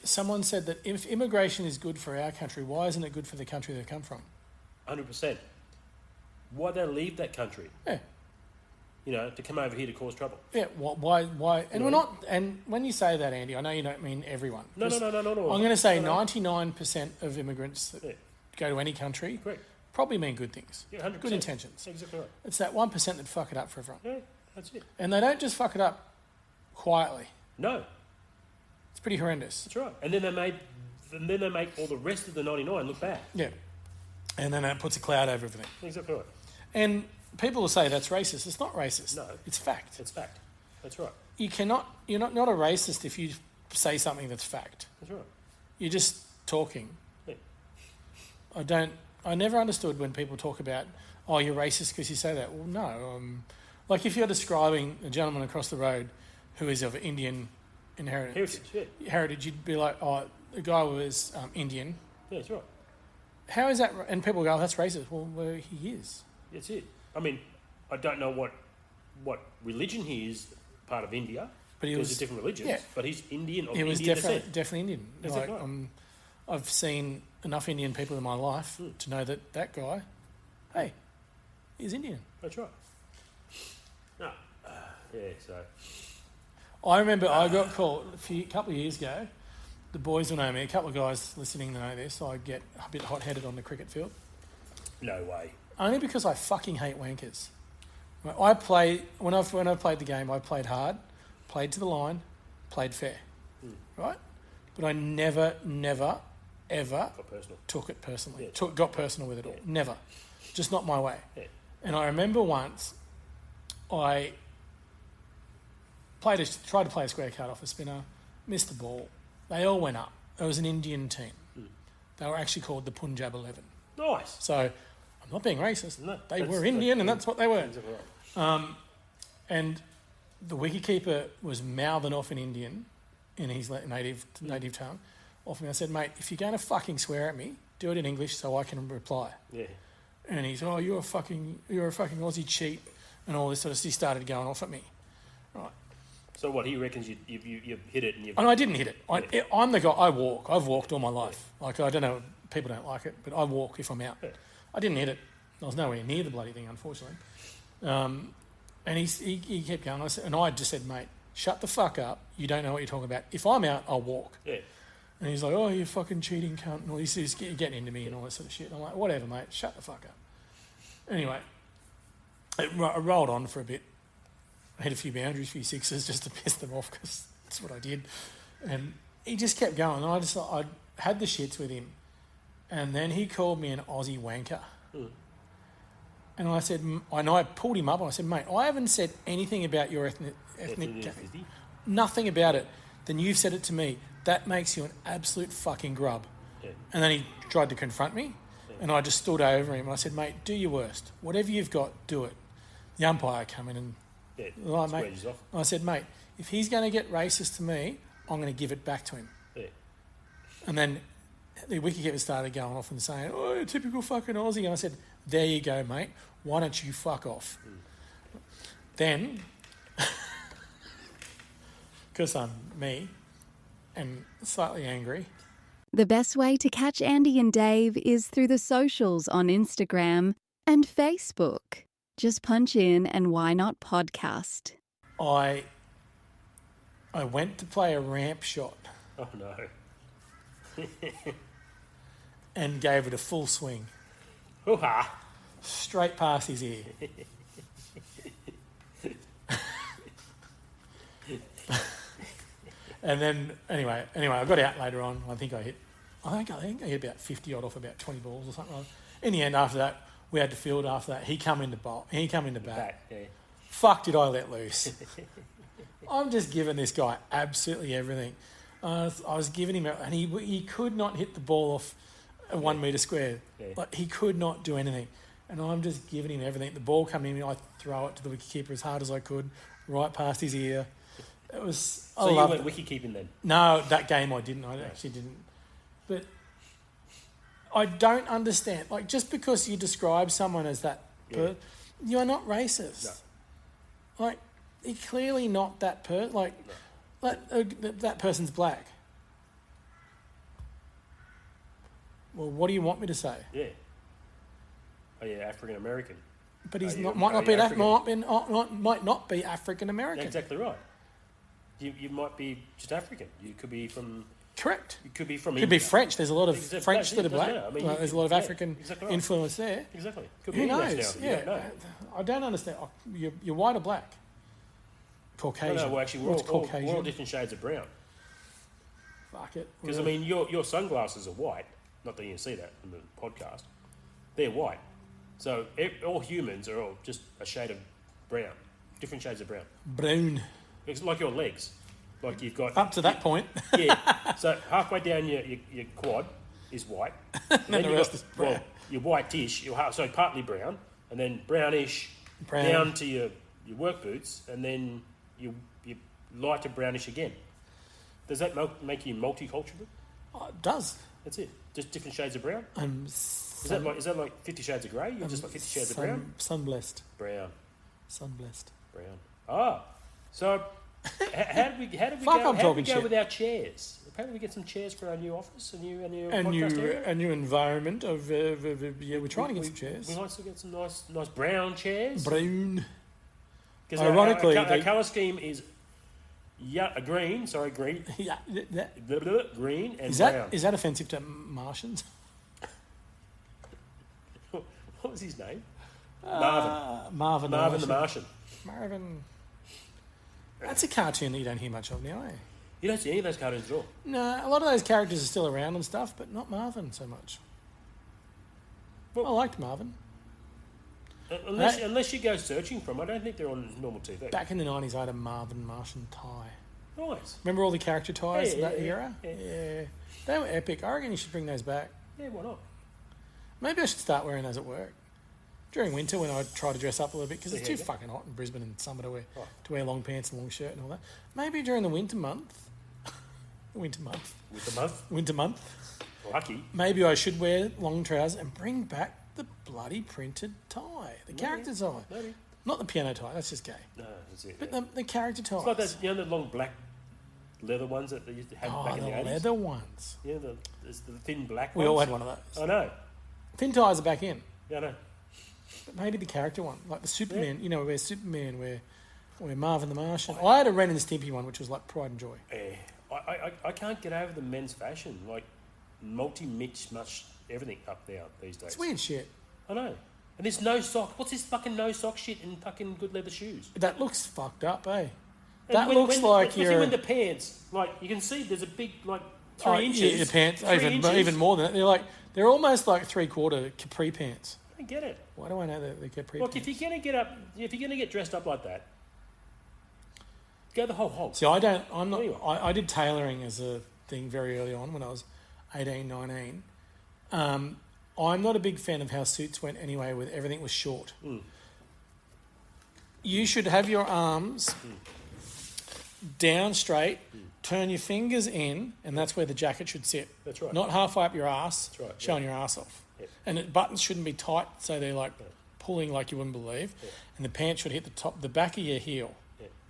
Someone said that if immigration is good for our country, why isn't it good for the country they come from? 100%. Why they leave that country? Yeah. You know, to come over here to cause trouble. Yeah, why? And we're not. And when you say that, Andy, I know you don't mean everyone. No. I'm going to say 99% of immigrants that go to any country probably mean good things. Yeah, 100%. Good intentions. Exactly right. It's that 1% that fuck it up for everyone. Yeah, that's it. And they don't just fuck it up quietly. No. It's pretty horrendous. That's right. And then they make all the rest of the 99 look bad. Yeah. And then it puts a cloud over everything. Exactly right. And people will say that's racist. It's not racist. No. It's fact. It's fact. That's right. You're not a racist if you say something that's fact. That's right. You're just talking. Yeah. I never understood when people talk about, oh, you're racist because you say that. Well, no. Like if you're describing a gentleman across the road who is of Indian heritage, you'd be like, oh, the guy was Indian. Yeah, that's right. How is that? And people go, oh, that's racist. Well, he is. That's it. I mean, I don't know what religion he is part of India. But he was a different religion. Yeah. But he's Indian. He was descent. definitely Indian. That's like, right. I've seen enough Indian people in my life to know that guy, hey, he's Indian. That's right. No. Yeah. So. I remember I got called a couple of years ago. The boys will know me. A couple of guys listening know this. I get a bit hot-headed on the cricket field. No way. Only because I fucking hate wankers. I play when I played the game. I played hard, played to the line, played fair, right? But I never, ever took it personally. Yeah. Got personal with it all. Never, just not my way. Yeah. And I remember once, I tried to play a square cut off a spinner, missed the ball. They all went up. It was an Indian team. They were actually called the Punjab 11. Nice. So I'm not being racist. No, they were Indian, and that's what they were. Exactly right. And the wicketkeeper was mouthing off in Indian, in his native tongue, off me. I said, mate, if you're going to fucking swear at me, do it in English so I can reply. Yeah. And he's, oh, you're a fucking Aussie cheat, and all this sort of stuff. He started going off at me. Right. So what, he reckons you hit it and you've... And I didn't hit it. I'm the guy, I walk. I've walked all my life. Like, I don't know, people don't like it, but I walk if I'm out. Yeah. I didn't hit it. I was nowhere near the bloody thing, unfortunately. And he kept going. I just said, mate, shut the fuck up. You don't know what you're talking about. If I'm out, I'll walk. Yeah. And he's like, oh, you fucking cheating cunt. And all he's getting into me and all that sort of shit. And I'm like, whatever, mate. Shut the fuck up. Anyway, I rolled on for a bit. I hit a few boundaries, a few sixes just to piss them off because that's what I did. And he just kept going. And I had the shits with him. And then he called me an Aussie wanker. And I said, and I pulled him up and I said, mate, I haven't said anything about your ethnic nothing about it. Then you've said it to me. That makes you an absolute fucking grub. Yeah. And then he tried to confront me, and I just stood over him and I said, mate, do your worst. Whatever you've got, do it. The umpire come in and mate. I said, mate, if he's going to get racist to me, I'm going to give it back to him. Yeah. And then the wicketkeeper started going off and saying, oh, typical fucking Aussie. And I said, there you go, mate. Why don't you fuck off? Then, because I'm me and slightly angry. The best way to catch Andy and Dave is through the socials on Instagram and Facebook. Just punch in and Why Not Podcast. I went to play a ramp shot. Oh, no. And gave it a full swing. Hoo-ha. Straight past his ear. And then, anyway, I got out later on. I think I hit about 50 odd off about 20 balls or something like that. In the end, after that, we had to field after that. He come into bat. Yeah. Fuck, did I let loose. I'm just giving this guy absolutely everything. I was giving him, and he could not hit the ball off a 1 metre square. Yeah. Like, he could not do anything. And I'm just giving him everything. The ball coming in, I throw it to the wicketkeeper as hard as I could, right past his ear. It was... So you went wicket-keeping then? No, that game I didn't. I actually didn't. But I don't understand. Like, just because you describe someone as that, you are not racist. No. Like, you're clearly not that person. Like, that person's black. Well, what do you want me to say? Yeah. Oh yeah, African American. But he's might not be African American. Exactly right. You might be just African. You could be from. Correct. You could be from. Could be French. There's a lot of French that are black. I mean, there's a lot of African influence there. Exactly. Could be Who English knows? now. Yeah. I don't understand. You're white or black? Caucasian. No, well, actually, we're all different shades of brown. Fuck it. Because, I mean, your sunglasses are white. Not that you can see that in the podcast. They're white. So all humans are all just a shade of brown. Different shades of brown. Brown. It's like your legs. Like you've got... Up to that point. Yeah. So halfway down your quad is white. And then the rest is brown. Well, you're whitish. So partly brown. And then brownish down to your work boots. And then you're lighter brownish again. Does that make you multicultural? Oh, it does. That's it. Just different shades of brown? Is that like 50 Shades of Grey? You're just like 50 Shades of Brown? Sunblessed. Brown. Sunblessed. Brown. Ah. So, how did we go with our chairs? Apparently we get some chairs for our new office, a new podcast area. A new environment of we're trying to get some chairs. We might still get some nice brown chairs. Brown. Because ironically, our colour scheme is green. Sorry, green. Yeah. Green and brown. Is that offensive to Martians? What was his name? Marvin. Marvin the Martian. Marvin. That's a cartoon that you don't hear much of now, eh? You don't see any of those cartoons at all. No, a lot of those characters are still around and stuff, but not Marvin so much. Well, I liked Marvin. Unless you go searching for them, I don't think they're on normal TV. Back in the 90s, I had a Marvin Martian tie. Nice. Remember all the character ties of that era? Yeah. They were epic. I reckon you should bring those back. Yeah, why not? Maybe I should start wearing those at work. During winter when I try to dress up a little bit, because it's too fucking hot in Brisbane in summer to wear long pants and long shirt and all that. Maybe during the winter month. Winter month. Lucky. Maybe I should wear long trousers and bring back the bloody printed tie. The character tie. Maybe. Not the piano tie, that's just gay. No, that's it. But the character tie. It's like those, the long black leather ones that they used to have back in the 80s. The leather ones. Yeah, the thin black ones. We all had one of those. I know. Thin ties are back in. Yeah, I know. But maybe the character one, like the Superman, where Superman, where Marvin the Martian. I had a Ren and Stimpy one, which was like Pride and Joy. Yeah. I can't get over the men's fashion, like multi-mix, much everything up there these days. It's weird shit. I know. And there's no sock. What's this fucking no sock shit in fucking good leather shoes? That looks fucked up, eh? That looks like you're... When the pants, like, you can see there's a big, like, 3 inches. Yeah, the pants, even more than that. They're almost like 3/4 capri pants. I don't get it. Why do I know that they're capri pants? Look, if you're gonna get dressed up like that, go the whole hog. See, I did tailoring as a thing very early on when I was 18, 19. I'm not a big fan of how suits went anyway, with everything was short. Mm. You should have your arms down straight, turn your fingers in, and that's where the jacket should sit. That's right. Not halfway up your ass, that's right, showing your ass off. Yep. And the buttons shouldn't be tight, so they're like pulling like you wouldn't believe. Yep. And the pants should hit the back of your heel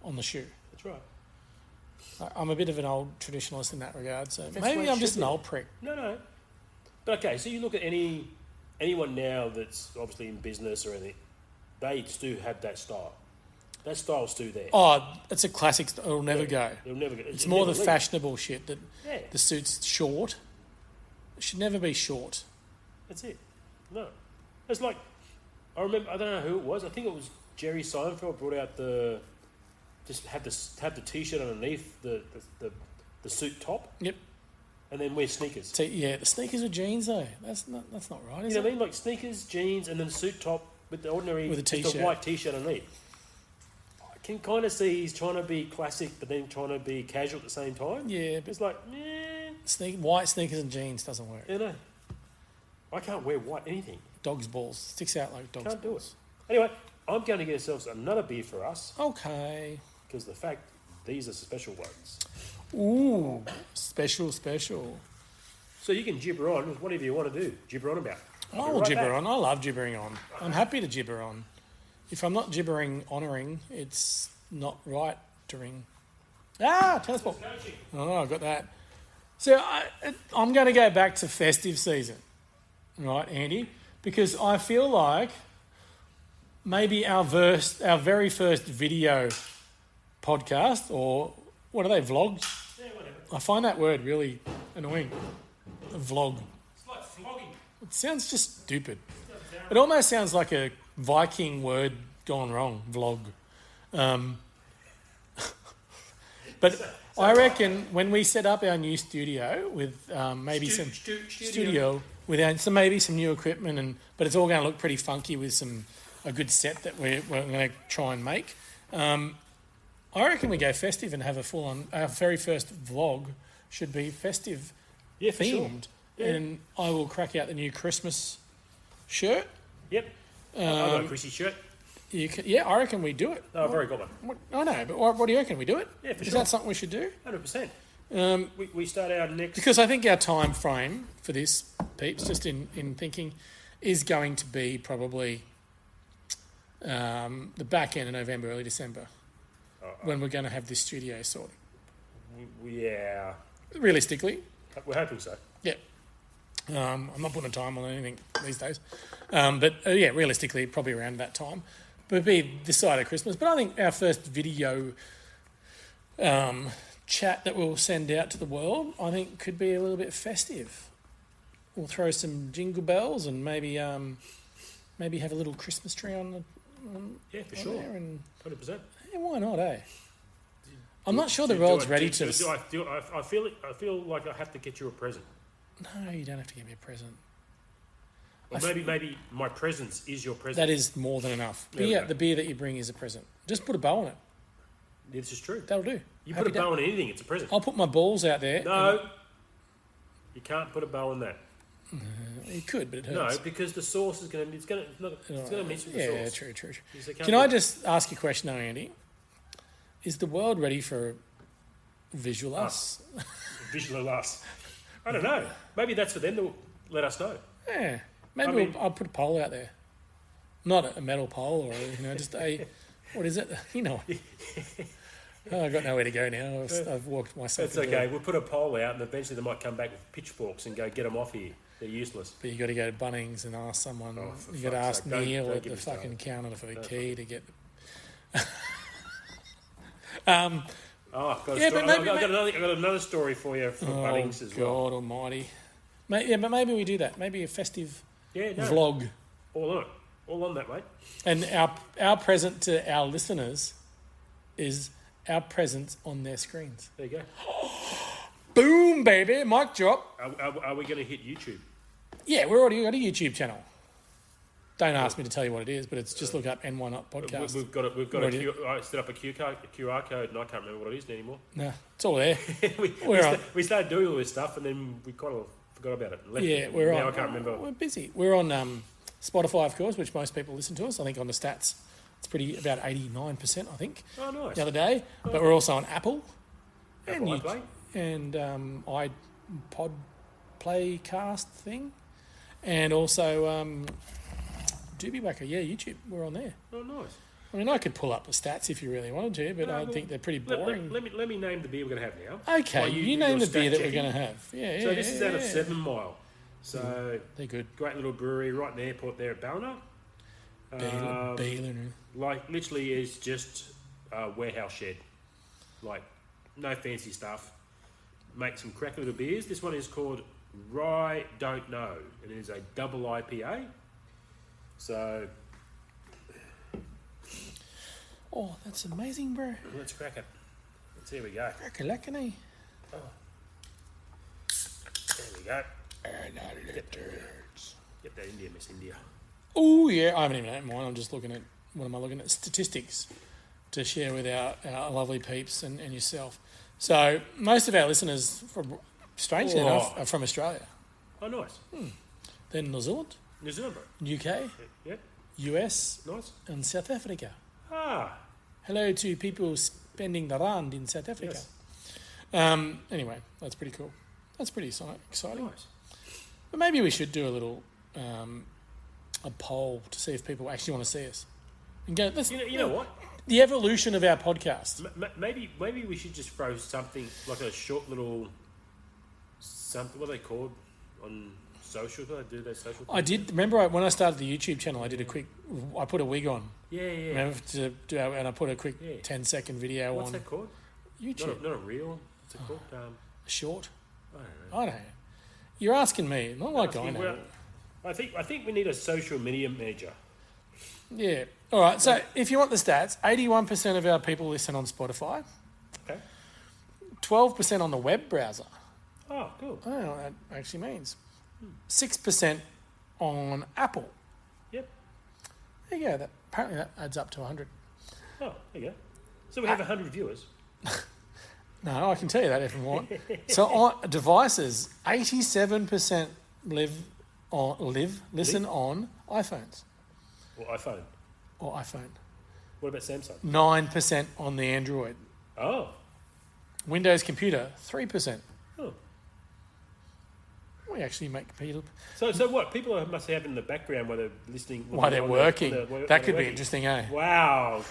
on the shoe. That's right. I'm a bit of an old traditionalist in that regard, so maybe I'm just an old prick. No. But okay, so you look at anyone now that's obviously in business or anything, they do have that style. That style's still there. Oh, it's a classic. It'll never go. It'll never go. It's more the fashionable shit that the suit's short. It should never be short. That's it. No. It's like, I remember, I don't know who it was. I think it was Jerry Seinfeld brought out just had the t-shirt underneath the suit top. Yep. And then wear sneakers. The sneakers are jeans though. That's not right. You know what I mean? Like sneakers, jeans, and then suit top with the ordinary with a t-shirt, the white t-shirt underneath. I can kind of see he's trying to be classic, but then trying to be casual at the same time. Yeah, but it's like, white sneakers and jeans doesn't work. You know, I can't wear white anything. Dog's balls sticks out like dog's balls. Can't do it. Anyway, I'm going to get ourselves another beer for us. Okay. Because the fact these are special ones. Ooh, special. So you can gibber on whatever you want to do. Gibber on about. I will gibber on. I love gibbering on. I'm happy to gibber on. If I'm not gibbering, honouring, it's not right to ring. Tennis ball. Oh, I got that. So I'm going to go back to festive season, right, Andy? because I feel like maybe our very first video podcast, or what are they, vlogs? Yeah, whatever. I find that word really annoying. A vlog. It's like flogging. It sounds just stupid. It almost sounds like a Viking word gone wrong, vlog. But I reckon when we set up our new studio with maybe some studio with maybe some new equipment, but it's all going to look pretty funky with a good set that we're going to try and make. I reckon we go festive and have a full-on. Our very first vlog should be festive for themed, sure. Yeah. And I will crack out the new Christmas shirt. Yep. I've got a Chrissy shirt. I reckon we do it. Oh, I've already got one. I know, but what do you reckon? We do it? Yeah, for Is sure. that something we should do? 100%. We start our next... Because I think our time frame for this, peeps, just in thinking, is going to be probably the back end of November, early December, when we're going to have this studio sorted. Yeah. Realistically. We're hoping so. Yeah. I'm not putting a time on anything these days. But realistically, probably around that time. But it'd be this side of Christmas. But I think our first video chat that we'll send out to the world, I think could be a little bit festive. We'll throw some jingle bells and maybe have a little Christmas tree on the... For sure. And 100%. yeah, why not, eh? I'm not sure the world's ready to... I feel like I have to get you a present. No, you don't have to give me a present. Or maybe my presence is your present. That is more than enough. The beer that you bring is a present. Just put a bow on it. This is true. That'll do. You put a bow on anything, it's a present. I'll put my balls out there. No. You can't put a bow on that. You could, but it hurts. No, because the sauce is going to mix with the sauce. Yeah, true. Can I just ask you a question, though, Andy? Is the world ready for visual us? Visual us. I don't know. Maybe that's for them to let us know. Yeah. Maybe I'll put a pole out there. Not a metal pole or, just a... What is it? I've got nowhere to go now. I've walked myself. That's okay. We'll put a pole out and eventually they might come back with pitchforks and go, get them off here. They're useless. But you got to go to Bunnings and ask someone. You got to ask Neil at the fucking counter for the key to get... I've got another story for you from Bunnings as well. God almighty. But maybe we do that. Maybe a festive vlog. All on that, mate. And our present to our listeners is our presence on their screens. There you go. Boom, baby. Mic drop. Are we going to hit YouTube? Yeah, we're already got a YouTube channel. Don't ask me to tell you what it is, but it's just look up N1 Up Podcast. I set up a QR code and I can't remember what it is anymore. No, it's all there. we started doing all this stuff and then we kind of forgot about it. I can't remember. We're busy. We're on Spotify, of course, which most people listen to us. I think on the stats, it's pretty about 89%, I think. Oh, nice. The other day. But we're also on Apple. Apple iPlay? And iPod Playcast thing. And also... Doobie Wacker, YouTube. We're on there. Oh, nice. I mean, I could pull up the stats if you really wanted to, but I think they're pretty boring. Let me name the beer we're going to have now. Okay, you name the beer that we're going to have. So this is out of 7 Mile. So they're good. Great little brewery right in the airport there at Ballina. Like literally is just a warehouse shed. Like no fancy stuff. Make some crack little beers. This one is called Rye Don't Know, and it is a double IPA. So, that's amazing, bro. Let's crack it. Here we go. Crack-a-lackany. Oh. There we go. Get that India, Miss India. Oh, yeah. I haven't even had mine. I'm just looking at, what am I looking at? Statistics to share with our lovely peeps and yourself. So, most of our listeners, strangely enough, are from Australia. Oh, nice. Then New Zealand. New Zealand, bro. UK. Yep. US. Nice. And South Africa. Ah. Hello to people spending the rand in South Africa. Yes. Anyway, that's pretty cool. That's pretty exciting. Nice. But maybe we should do a little a poll to see if people actually want to see us. And go. You know what? The evolution of our podcast. Maybe we should just throw something like a short little something. What are they called on social? Did I do those social? I did. Remember when I started the YouTube channel, I put a wig on. Yeah. Remember and I put a quick 10-second video on. What's that called? YouTube. Not a reel. What's it called? Short. I don't know. You're asking me, not like I know. Well, I think we need a social media manager. Yeah. All right. So if you want the stats, 81% of our people listen on Spotify. Okay. 12% on the web browser. Oh, cool. I don't know what that actually means. 6% on Apple. Yep. There you go. Apparently that adds up to 100. Oh, there you go. So we have 100 viewers. No, I can tell you that if you want. So on devices, 87% listen on iPhones. Or iPhone. What about Samsung? 9% on the Android. Oh. Windows computer, 3%. Oh. We actually make people... So what? People must have in the background while they're listening... While they're working. That could be interesting, eh? Wow.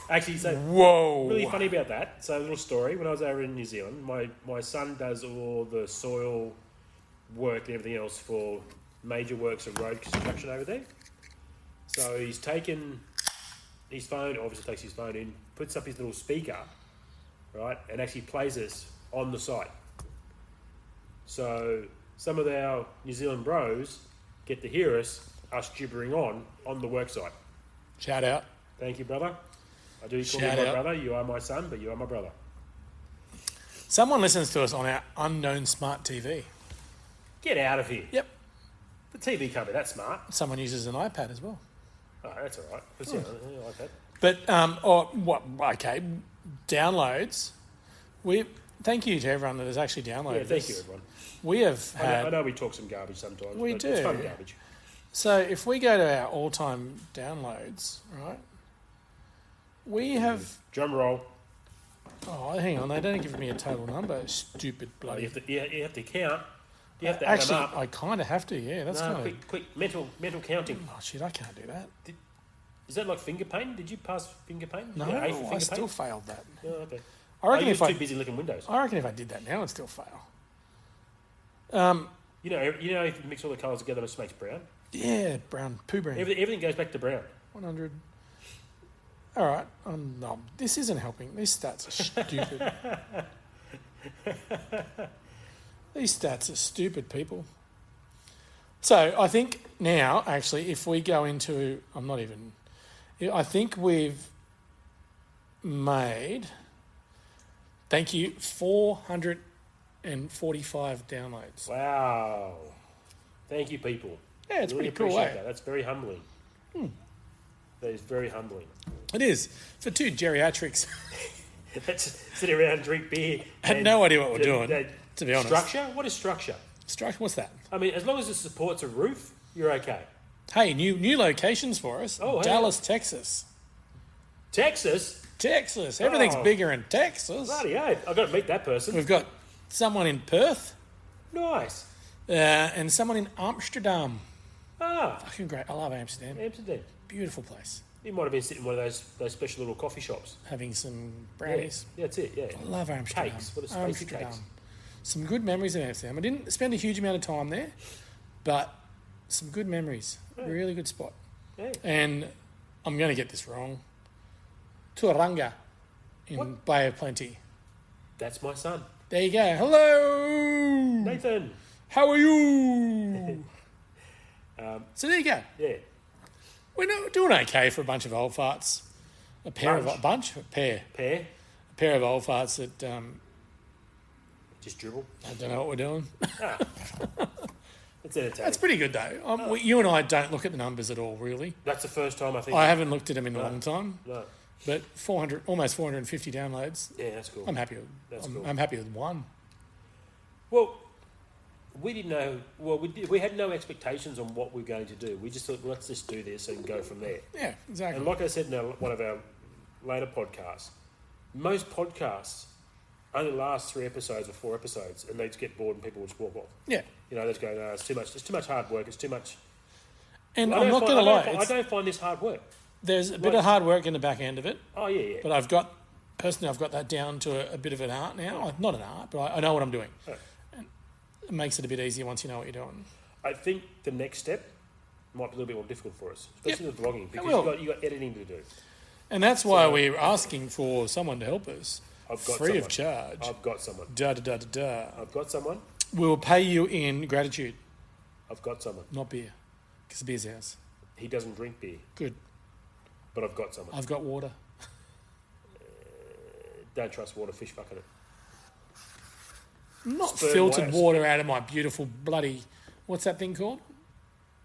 Actually, so... Whoa. Really funny about that. So a little story. When I was over in New Zealand, my son does all the soil work and everything else for major works of road construction over there. So he's taken his phone, obviously takes his phone in, puts up his little speaker, right, and actually plays us on the site. So some of our New Zealand bros get to hear us gibbering on the work site. Shout out. Thank you, brother. I do call you my brother. You are my son, but you are my brother. Someone listens to us on our unknown smart TV. Get out of here. Yep. The TV can't be that smart. Someone uses an iPad as well. Oh, that's all right. I like that. But, okay, downloads. Thank you to everyone that has actually downloaded Yeah, thank you, everyone. We have had... I know we talk some garbage sometimes, we but do. It's fun garbage. So if we go to our all-time downloads, right, we have... Drum roll. Oh, hang on, they don't give me a total number. Stupid bloody... You have to count. You have to Actually, add them up. I kind of have to, yeah. That's kind of... Quick, mental counting. Oh, shit, I can't do that. Is that like finger paint? Did you pass finger paint? No, I still failed that. Oh, okay. I reckon if too busy looking windows. I reckon if I did that now, I'd still fail. You know, if you mix all the colours together, it makes brown. Yeah, brown, poo brown. Everything goes back to brown. 100. All right, no, this isn't helping. These stats are stupid. These stats are stupid, people. So I think now, actually, if we go into... I think we've made... Thank you, 445 downloads. Wow. Thank you, people. Yeah, it's really pretty cool, appreciate that. That's very humbling. That is very humbling. It is. For two geriatrics. Let's sit around and drink beer. I had no idea what we're doing, to be honest. Structure? What is structure? Structure? What's that? I mean, as long as it supports a roof, you're okay. Hey, new locations for us. Oh, Dallas, Texas. Texas? Everything's bigger in Texas. Bloody hell. I've got to meet that person. We've got someone in Perth. Nice. And someone in Amsterdam. Ah. Fucking great. I love Amsterdam. Beautiful place. You might have been sitting in one of those special little coffee shops. Having some brownies. Yeah, that's it, yeah. I love Amsterdam. Cakes. What a spicy cakes. Some good memories of Amsterdam. I didn't spend a huge amount of time there, but some good memories. Yeah. Really good spot. Yeah. And I'm going to get this wrong. Tauranga in Bay of Plenty. That's my son. There you go. Hello! Nathan! How are you? So there you go. Yeah. We're doing okay for a bunch of old farts. A pair of old farts that... just dribble. I don't know what we're doing. It's entertaining. That's pretty good though. You and I don't look at the numbers at all, really. That's the first time I think. I haven't looked at them in a long time. No. But almost 450 downloads. Yeah, that's cool. I'm happy with. I'm happy with one. Well, we didn't know. Well, we had no expectations on what we were going to do. We just thought, let's just do this and go from there. Yeah, exactly. And like I said in one of our later podcasts, most podcasts only last 3 episodes or 4 episodes, and they just get bored and people will just walk off. Yeah. You know, they just go, no, it's too much. It's too much hard work. It's too much. And I'm not going to lie. I don't find this hard work. There's a bit of hard work in the back end of it. Oh, yeah. But I've got that down to a bit of an art now. Not an art, but I know what I'm doing. Oh. And it makes it a bit easier once you know what you're doing. I think the next step might be a little bit more difficult for us, especially with vlogging, because you got editing to do. And that's why we're asking for someone to help us. I've got free of charge. I've got someone. I've got someone. We will pay you in gratitude. I've got someone. Not beer, because beer's ours. He doesn't drink beer. Good. But I've got someone. I've got water. Don't trust water, fish fucking it. Not filtered water out of my beautiful bloody... What's that thing called?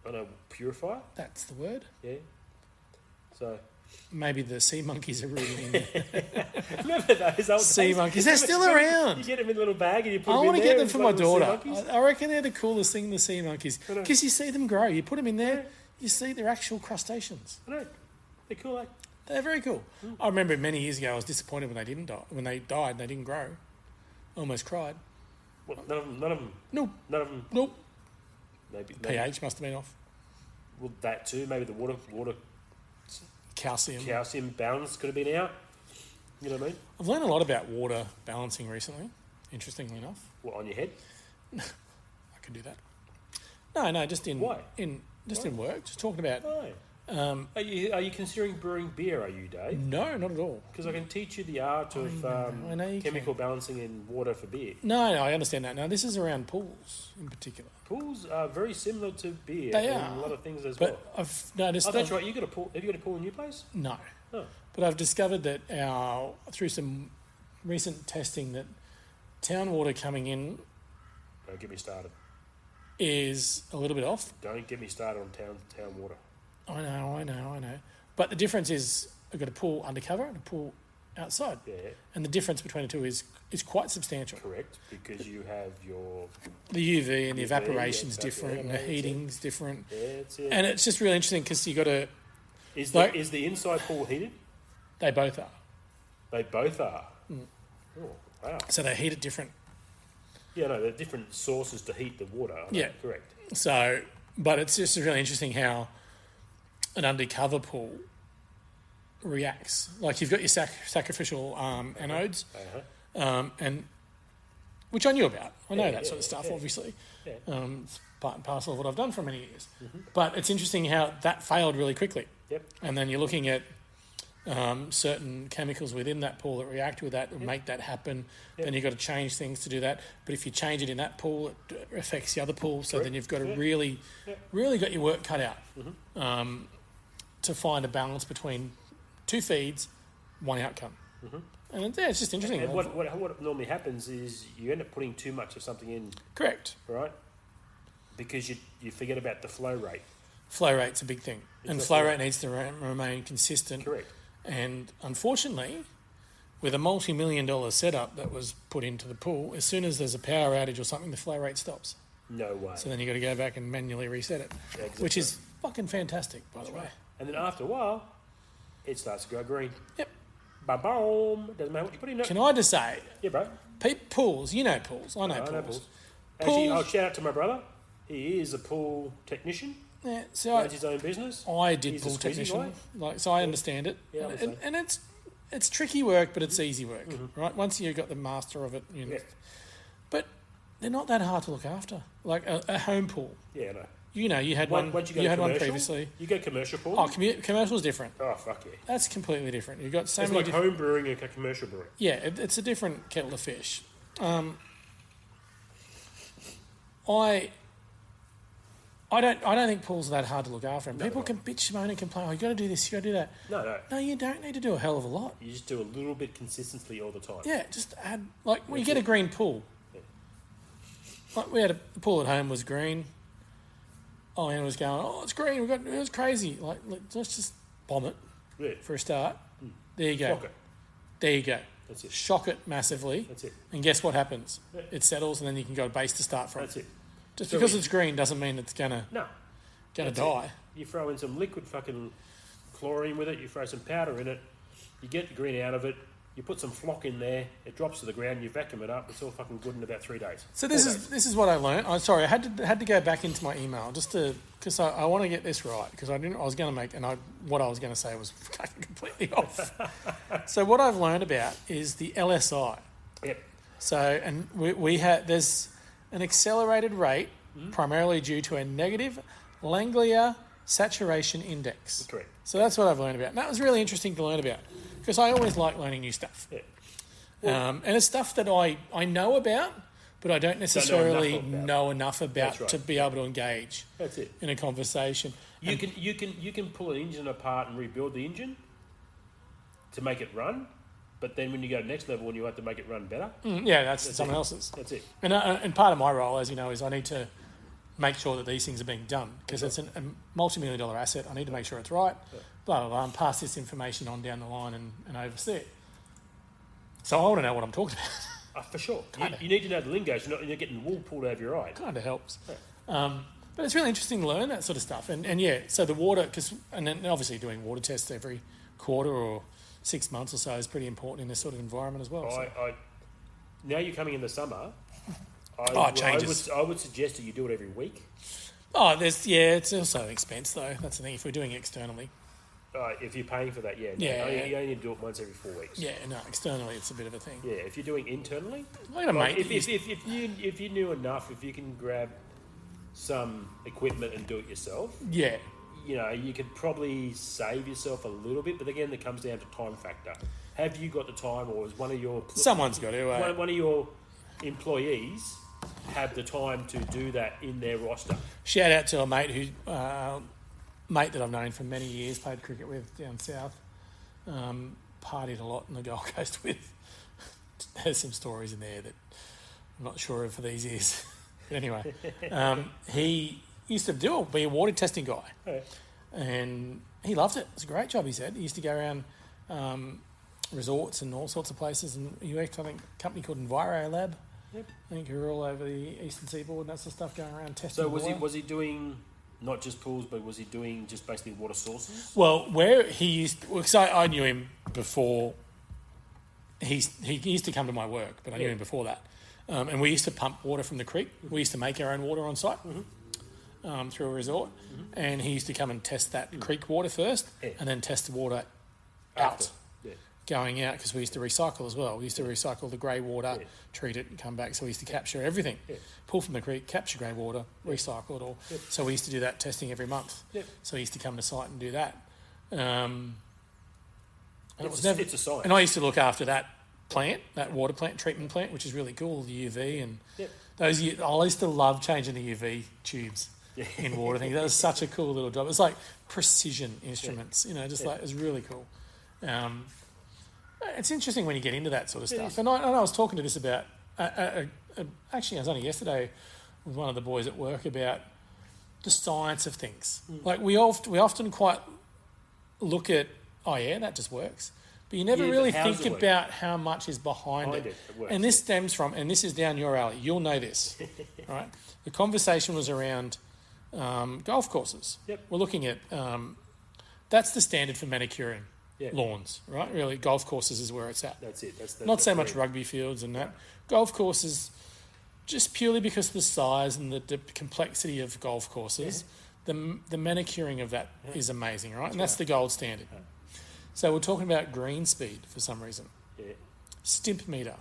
I know, purifier? That's the word. Yeah. So... Maybe the sea monkeys are rooting in there. Remember those old sea monkeys? They're still around. You get them in a little bag and you put them in there. I want to get them for my daughter. I reckon they're the coolest thing, the sea monkeys. Because you see them grow. You put them in there, you see they're actual crustaceans. I know. They're cool, eh? They're very cool. I remember many years ago I was disappointed when they didn't die. When they died and they didn't grow. I almost cried. What, none of them? Nope. None of them? Nope. Maybe. pH must have been off. Well, that too. Maybe the water... Calcium balance could have been out. You know what I mean? I've learned a lot about water balancing recently, interestingly enough. What, on your head? I can do that. No, just in... Why? In work, just talking about... Why? Are you considering brewing beer, are you, Dave? No, not at all. Because I can teach you the art of chemical balancing in water for beer. No, I understand that. No, this is around pools in particular. Pools are very similar to beer. They in are. a lot of things as but well. I've noticed... Oh, that's right. You got a pool. Have you got a pool in your place? No. Oh. But I've discovered that through some recent testing that town water coming in... Don't get me started. ...is a little bit off. Don't get me started on town water. I know. But the difference is I've got a pool undercover and a pool outside. Yeah. And the difference between the two is quite substantial. Correct, because you have your... The UV and the evaporation's different and the heating's different. Yeah, that's it. And it's just really interesting because you got to... Is the inside pool heated? They both are. They both are? Mm. Oh, wow. So they heat it different. Yeah, no, there are different sources to heat the water. Yeah. Correct. So, but it's just really interesting how an undercover pool reacts. Like you've got your sacrificial anodes, and which I knew about. I know that sort of stuff, obviously. Yeah. It's part and parcel of what I've done for many years. Mm-hmm. But it's interesting how that failed really quickly. Yep. And then you're looking at certain chemicals within that pool that react with that and make that happen. Yep. Then you've got to change things to do that. But if you change it in that pool, it affects the other pool. So then you've got to really got your work cut out. Mm-hmm. To find a balance between two feeds, one outcome. Mm-hmm. And it's just interesting. And what normally happens is you end up putting too much of something in. Correct. Right? Because you forget about the flow rate. Flow rate's a big thing. And flow rate needs to remain consistent. Correct. And unfortunately, with a multi-million-dollar setup that was put into the pool, as soon as there's a power outage or something, the flow rate stops. No way. So then you've got to go back and manually reset it, which is fucking fantastic, by the way. Right. And then after a while, it starts to go green. Yep. Ba-boom. Doesn't matter what you put in it. Can I just say... Yeah, bro. Pools. You know pools. I know pools. I know pools. Actually, I'll shout out to my brother. He is a pool technician. Yeah, so runs his own business. I did pool technician. So I understand it. Yeah, and it's tricky work, but it's easy work, right? Once you've got the master of it. You know. Yeah. But they're not that hard to look after. Like a home pool. Yeah, I know. You know, you had one. You had one previously. You go commercial pool. Oh, commercial's different. Oh, fuck yeah. That's completely different. You've got so it's many. It's like home brewing and commercial brewing. Yeah, it's a different kettle of fish. I don't think pools are that hard to look after. And people can bitch, moan, and complain. Oh, you got to do this, you got to do that. No, you don't need to do a hell of a lot. You just do a little bit consistently all the time. Yeah, just add when you get a green pool. Yeah. Like we had a pool at home was green. Oh, and it was going. Oh, it's green. It was crazy. Like let's just bomb it for a start. There you go. Shock it. There you go. That's it. Shock it massively. That's it. And guess what happens? Yeah. It settles, and then you can go base to start from. That's it. Just because it's green doesn't mean it's gonna die. You throw in some liquid fucking chlorine with it. You throw some powder in it. You get the green out of it. You put some flock in there. It drops to the ground. You vacuum it up. It's all fucking good in about 3 days. So this is what I learned. I'm sorry, I had to go back into my email just because I want to get this right because I was going to make what I was going to say was fucking completely off. So what I've learned about is the LSI. Yep. So and we had there's an accelerated rate primarily due to a negative Langlia saturation index. Correct. So that's what I've learned about. And that was really interesting to learn about because I always like learning new stuff. Yeah. And it's stuff that I know about, but I don't necessarily know enough about to be able to engage in a conversation. You can pull an engine apart and rebuild the engine to make it run, but then when you go to the next level and you have to make it run better. That's someone else's. That's it. And part of my role, as you know, is I need to make sure that these things are being done because it's a multi-million-dollar asset. I need to make sure it's right, blah, blah, blah, and pass this information on down the line and oversee it. So I want to know what I'm talking about. For sure. You need to know the lingo so you're not getting wool pulled over your eye. Kind of helps. Yeah. But it's really interesting to learn that sort of stuff. And so the water, and then obviously doing water tests every quarter or 6 months or so is pretty important in this sort of environment as well. Now you're coming in the summer. It changes. I would suggest that you do it every week. It's also an expense though. That's the thing. If we're doing it externally, if you're paying for that, you only need to do it once every 4 weeks. Yeah, no, externally it's a bit of a thing. Yeah, if you're doing internally, if you knew enough, if you can grab some equipment and do it yourself, you could probably save yourself a little bit. But again, it comes down to time factor. Have you got the time, or is one of your someone's got to one of your employees have the time to do that in their roster? Shout out to a mate that I've known for many years, played cricket with down south, partied a lot on the Gold Coast with. There's some stories in there that I'm not sure of for these years. But anyway, he used to be a water testing guy, and he loved it. It was a great job, he said. He used to go around resorts and all sorts of places, and he worked, I think, a company called EnviroLab. Yep. I think who were all over the eastern seaboard and that sort of stuff, going around testing. So was he doing not just pools, but was he doing just basically water sources? Well, where he used, because I knew him before. He used to come to my work, but I knew him before that. And we used to pump water from the creek. We used to make our own water on site through a resort. And he used to come and test that creek water first and then test the water out, going out, because we used to recycle as well. We used to recycle the grey water, treat it and come back. So we used to capture everything. Pull from the creek, capture grey water, recycle it all. So we used to do that testing every month. So he used to come to site and do that. It's a science. And I used to look after that plant, that water plant, treatment plant, which is really cool, the UV and those. I used to love changing the UV tubes in water things. That was such a cool little job. It was like precision instruments, like it was really cool. It's interesting when you get into that sort of stuff. And I was talking to this about actually I was only yesterday with one of the boys at work about the science of things. Like we often quite look at, that just works. But you never really think about how much is behind it. And this stems from, and this is down your alley, you'll know this, right? The conversation was around golf courses. We're looking at, that's the standard for manicuring lawns, right? Really, golf courses is where it's at. That's it. That's not so much rugby fields and that. Golf courses, just purely because of the size and the complexity of golf courses, the manicuring of that is amazing, right? And that's the gold standard. So we're talking about green speed for some reason. Stimp meter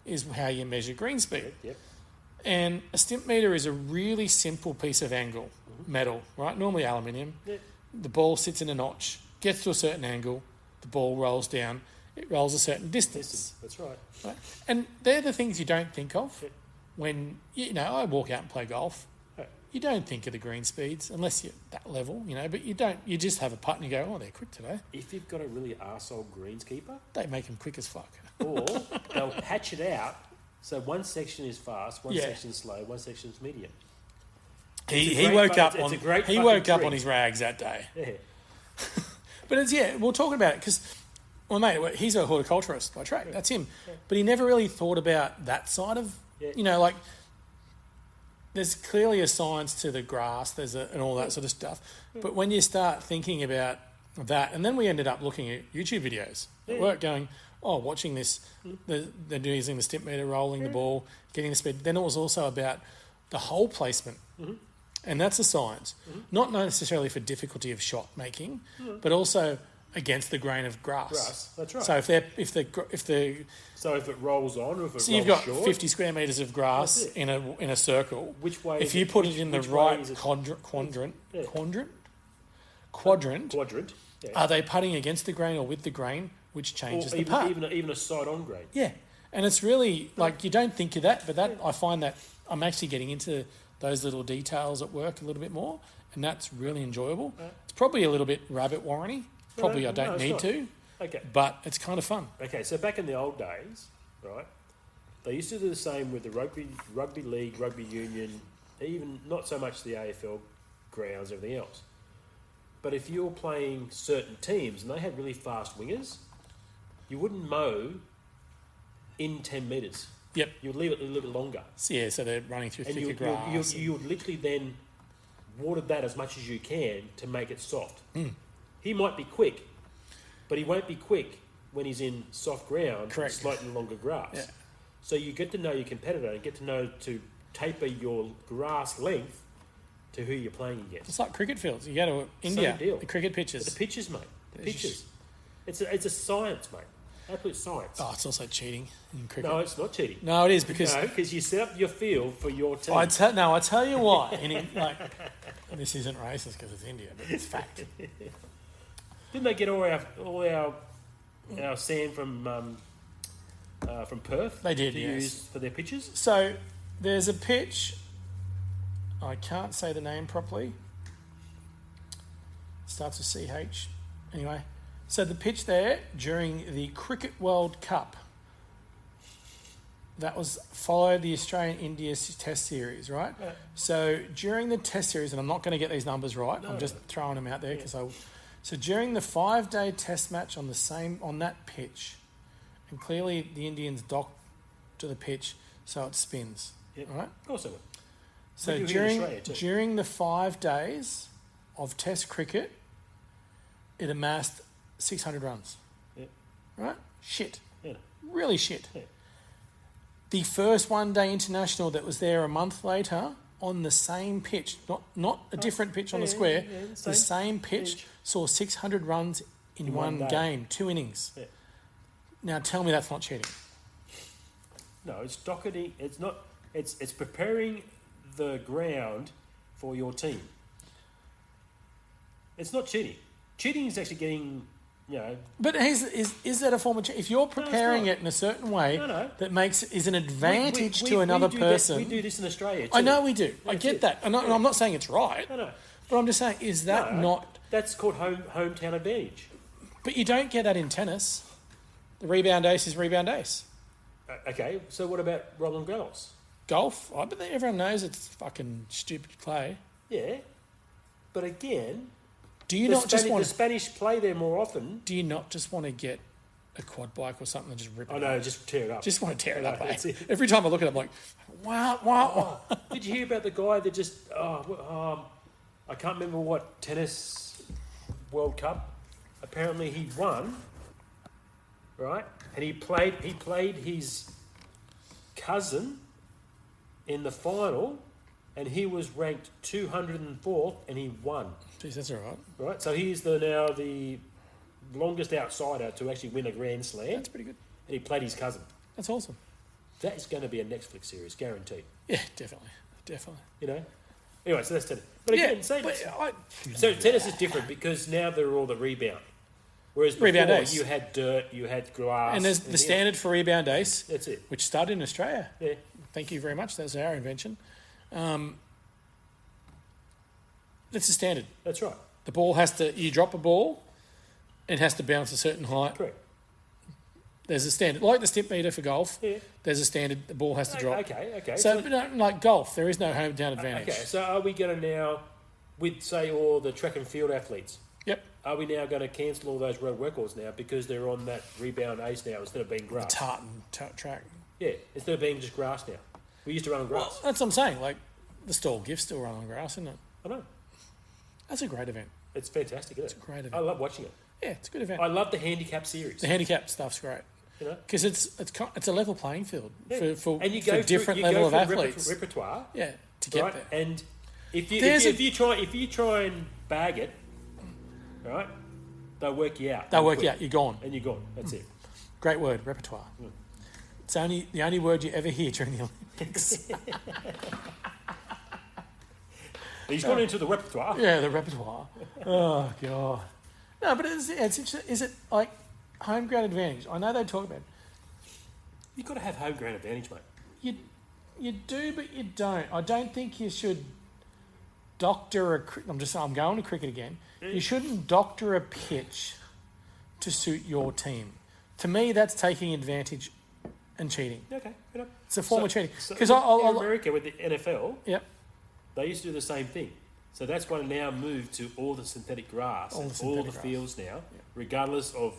is how you measure green speed. And a stimp meter is a really simple piece of angle, metal, right? Normally aluminium. The ball sits in a notch, gets to a certain angle, the ball rolls down, it rolls a certain distance. That's right. And they're the things you don't think of when, I walk out and play golf. You don't think of the green speeds unless you're at that level, but you don't. You just have a putt and you go, they're quick today. If you've got a really arsehole greenskeeper, they make them quick as fuck. Or they'll patch it out so one section is fast, one section is slow, one section is medium. He woke up on his rags that day. But we're talking about it because, mate, he's a horticulturist by trade. That's him. But he never really thought about that side of, there's clearly a science to the grass, and all that sort of stuff. But when you start thinking about that, and then we ended up looking at YouTube videos at work going, watching this, they're using the stimp meter, rolling the ball, getting the speed. Then it was also about the hole placement. And that's a science. Not necessarily for difficulty of shot making, but also against the grain of grass. That's right. So if it rolls on, or if it so you've rolls got short, 50 square meters of grass in a circle. Which way? If you put it in the right quadrant. Yeah. Are they putting against the grain or with the grain, which changes the putt? Even a side-on grain. Yeah, and it's really like you don't think of that, but I find that I'm actually getting into those little details at work a little bit more, and that's really enjoyable. It's probably a little bit rabbit warren-y. Probably I don't need to. Okay. But it's kind of fun. Okay, so back in the old days, right, they used to do the same with the rugby league, rugby union, even not so much the AFL grounds, everything else. But if you were playing certain teams and they had really fast wingers, you wouldn't mow in 10 metres. Yep. You'd leave it a little bit longer. So they're running through thicker grass. You would literally then water that as much as you can to make it soft. He might be quick, but he won't be quick when he's in soft ground, correct, slightly longer grass. Yeah. So you get to know your competitor and get to know to taper your grass length to who you're playing against. It's like cricket fields. You go to India, the cricket pitches. But the pitches, mate. The pitches. It's a science, mate. Absolute science. Oh, it's also cheating in cricket. No, it's not cheating. No, it is because... No, because you set up your field for your team. I tell you why. This isn't racist because it's India, but it's fact. Didn't they get all our sand from Perth? They did, to yes. use for their pitches? So there's a pitch. I can't say the name properly. Starts with CH. Anyway, so the pitch there during the Cricket World Cup, that was followed the Australian-India Test Series, right? Yeah. So during the Test Series, and I'm not going to get these numbers right, I'm just throwing them out there because So during the 5-day Test match on that pitch, and clearly the Indians docked to the pitch so it spins, right? Of course they would. So during the 5 days of Test cricket, it amassed 600 runs. Yeah. Right? Shit. Yeah. Really shit. Yeah. The first one-day international that was there a month later on the same pitch, not a different pitch on the square, the same pitch saw 600 runs in one game, 2 innings. Yeah. Now tell me that's not cheating. No, it's docketing. It's not. It's preparing the ground for your team. It's not cheating. Cheating is actually getting, But is that a form of cheating? If you're preparing it in a certain way that is an advantage to another person. We do this in Australia too. I know we do. I get that. And I'm not saying it's right. No. But I'm just saying, is that not... That's called hometown advantage. But you don't get that in tennis. The rebound ace is rebound ace. Okay, so what about Roland Garros? Golf? I bet everyone knows it's fucking stupid play. Yeah. But again... The Spanish play there more often. Do you not just want to get a quad bike or something and just rip it up? No, just tear it up. Just want to tear it up, eh? Every time I look at it, I'm like, wow. Did you hear about the guy that just... I can't remember what tennis World Cup. Apparently he won, right? And he played his cousin in the final, and he was ranked 204th, and he won. Jeez, that's all right. Right, so he's now the longest outsider to actually win a Grand Slam. That's pretty good. And he played his cousin. That's awesome. That is going to be a Netflix series, guaranteed. Yeah, definitely. Anyway, so that's tennis. But again, so tennis is different because now they're all the rebound. Whereas before, you had dirt, you had grass. And there's the standard for rebound ace. That's it. Which started in Australia. Yeah. Thank you very much. That was our invention. That's the standard. That's right. The ball you drop a ball, it has to bounce a certain height. Correct. There's a standard. Like the stip meter for golf, there's a standard. The ball has to drop. Okay. So, like golf, there is no hometown advantage. Okay, so are we going to now, with, say, all the track and field athletes, yep, are we now going to cancel all those world records now because they're on that rebound ace now instead of being grass? The tartan track. Yeah, instead of being just grass now. We used to run on grass. Well, that's what I'm saying. Like, the Stall Gift still run on grass, isn't it? I know. That's a great event. It's fantastic, isn't it? It's a great event. I love watching it. Yeah, it's a good event. I love the handicap series. The handicap stuff's great. Because it's a level playing field for different level of athletes. Repertoire. Yeah, to get there. And if you try and bag it, right, They'll work you out. They'll work you out. You're gone. And you're gone. That's it. Great word, repertoire. It's the only word you ever hear during the Olympics. He's gone into the repertoire. Yeah, the repertoire. Oh, God. No, but it's interesting. Is it like home ground advantage? I know they talk about it. You've got to have home ground advantage, mate. You do, but you don't. I don't think you should doctor I'm going to cricket again. You shouldn't doctor a pitch to suit your team. To me, that's taking advantage and cheating. Okay. It's a form of cheating. Because in America with the NFL, yep, they used to do the same thing. So that's why they now moved to all the synthetic grass, all the fields now, regardless of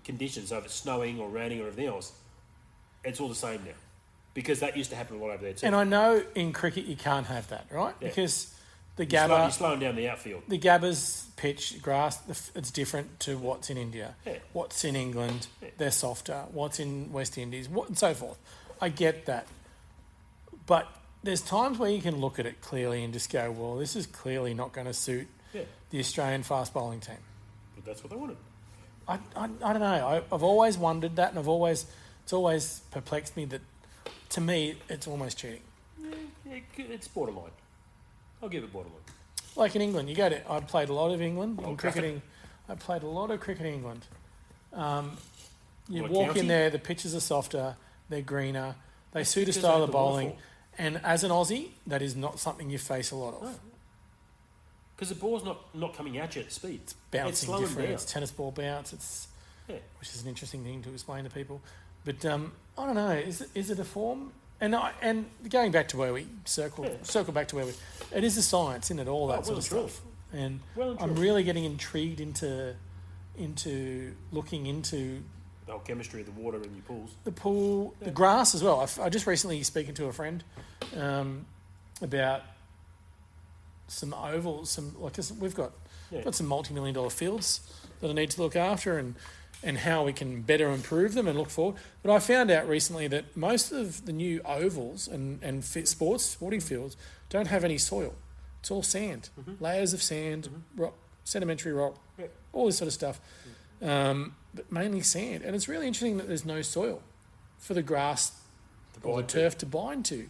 conditions. So if it's snowing or raining or everything else, it's all the same now. Because that used to happen a lot over there too. And I know in cricket you can't have that, right? Yeah. Because the Gabba... You're slowing down the outfield. The Gabba's pitch, grass, it's different to what's in India. Yeah. What's in England, they're softer. What's in West Indies, and so forth. I get that. But there's times where you can look at it clearly and just go, well, this is clearly not going to suit the Australian fast bowling team. But that's what they wanted. I don't know. I've always wondered that, and it's always perplexed me that, to me, it's almost cheating. Yeah, it's borderline. I'll give it borderline. Like in England, I played a lot of England in cricketing. I played a lot of cricket in England. You walk in there, the pitches are softer, they're greener, they suit a style of bowling, and as an Aussie, that is not something you face a lot of. Because the ball's not coming at you at speed. It's bouncing different. It's tennis ball bounce. Which is an interesting thing to explain to people. But I don't know. Is it a form? And going back to where we circle back to where it is a science, isn't it? All that sort of stuff. And I'm really getting intrigued into looking into the whole chemistry of the water in your pools. The pool, the grass as well. I just recently speaking to a friend about some ovals, we've got some multi-million-dollar fields that I need to look after and how we can better improve them and look forward. But I found out recently that most of the new ovals and sporting fields don't have any soil. It's all sand, layers of sand, rock, sedimentary rock, all this sort of stuff, but mainly sand. And it's really interesting that there's no soil for the grass or the turf to bind to,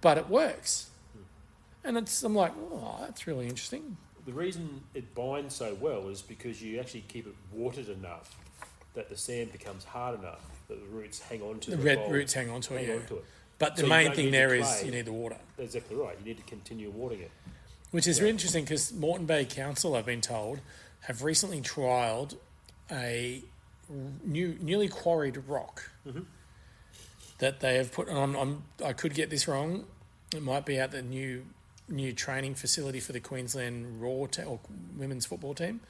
but it works. And I'm like, oh, that's really interesting. The reason it binds so well is because you actually keep it watered enough that the sand becomes hard enough that the roots hang on to it. The roots hang on to it. But the main thing there is you need the water. That's exactly right. You need to continue watering it. Which is really interesting because Moreton Bay Council, I've been told, have recently trialled a newly quarried rock that they have put on. I could get this wrong. It might be at the new training facility for the Queensland or women's football team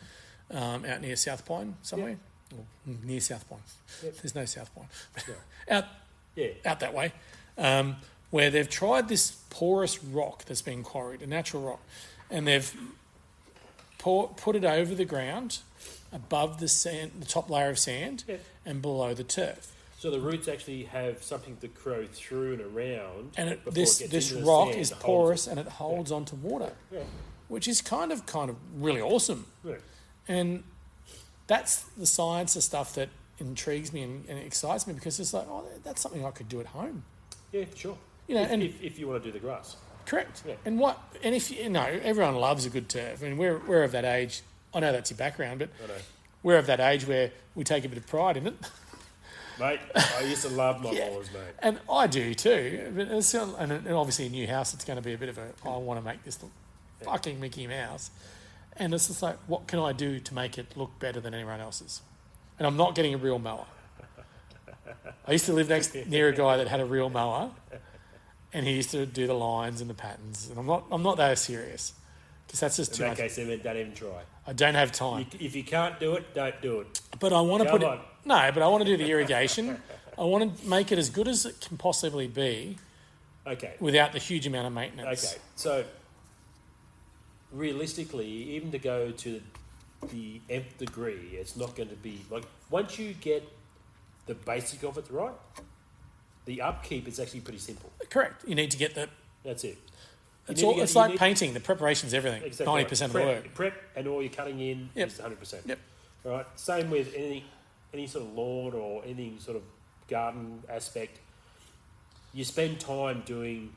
out near South Pine somewhere. Or near South Pine. There's no South Pine. Out that way. Where they've tried this porous rock that's been quarried, a natural rock, and they've put it over the ground above the sand, the top layer of sand, and below the turf. So the roots actually have something to grow through and around. And this rock is porous and it holds onto water, which is kind of really awesome. Yeah. And that's the science of stuff that intrigues me and excites me because it's like, oh, that's something I could do at home. Yeah, sure. If you want to do the grass. Correct. Yeah. And if everyone loves a good turf. I mean, we're of that age. I know that's your background, but we're of that age where we take a bit of pride in it. Mate, I used to love my bowlers, mate. And I do too. But and obviously a new house, it's going to be a bit of I want to make this look fucking Mickey Mouse. And it's just like, what can I do to make it look better than anyone else's? And I'm not getting a real mower. I used to live near a guy that had a real mower, and he used to do the lines and the patterns. And I'm not that serious because that's just too much. In that case, don't even try. I don't have time. If you can't do it, don't do it. But I want to put it. No, but I want to do the irrigation. I want to make it as good as it can possibly be. Okay. Without the huge amount of maintenance. Okay. So realistically, even to go to the nth degree, it's not going to be like once you get the basic of it right, the upkeep is actually pretty simple. Correct. You need to get the. That's it. It's like painting. The preparation's everything. Exactly 90% of the work. Prep and all you're cutting in is 100%. Yep. right? Same with any sort of lawn or any sort of garden aspect. You spend time doing,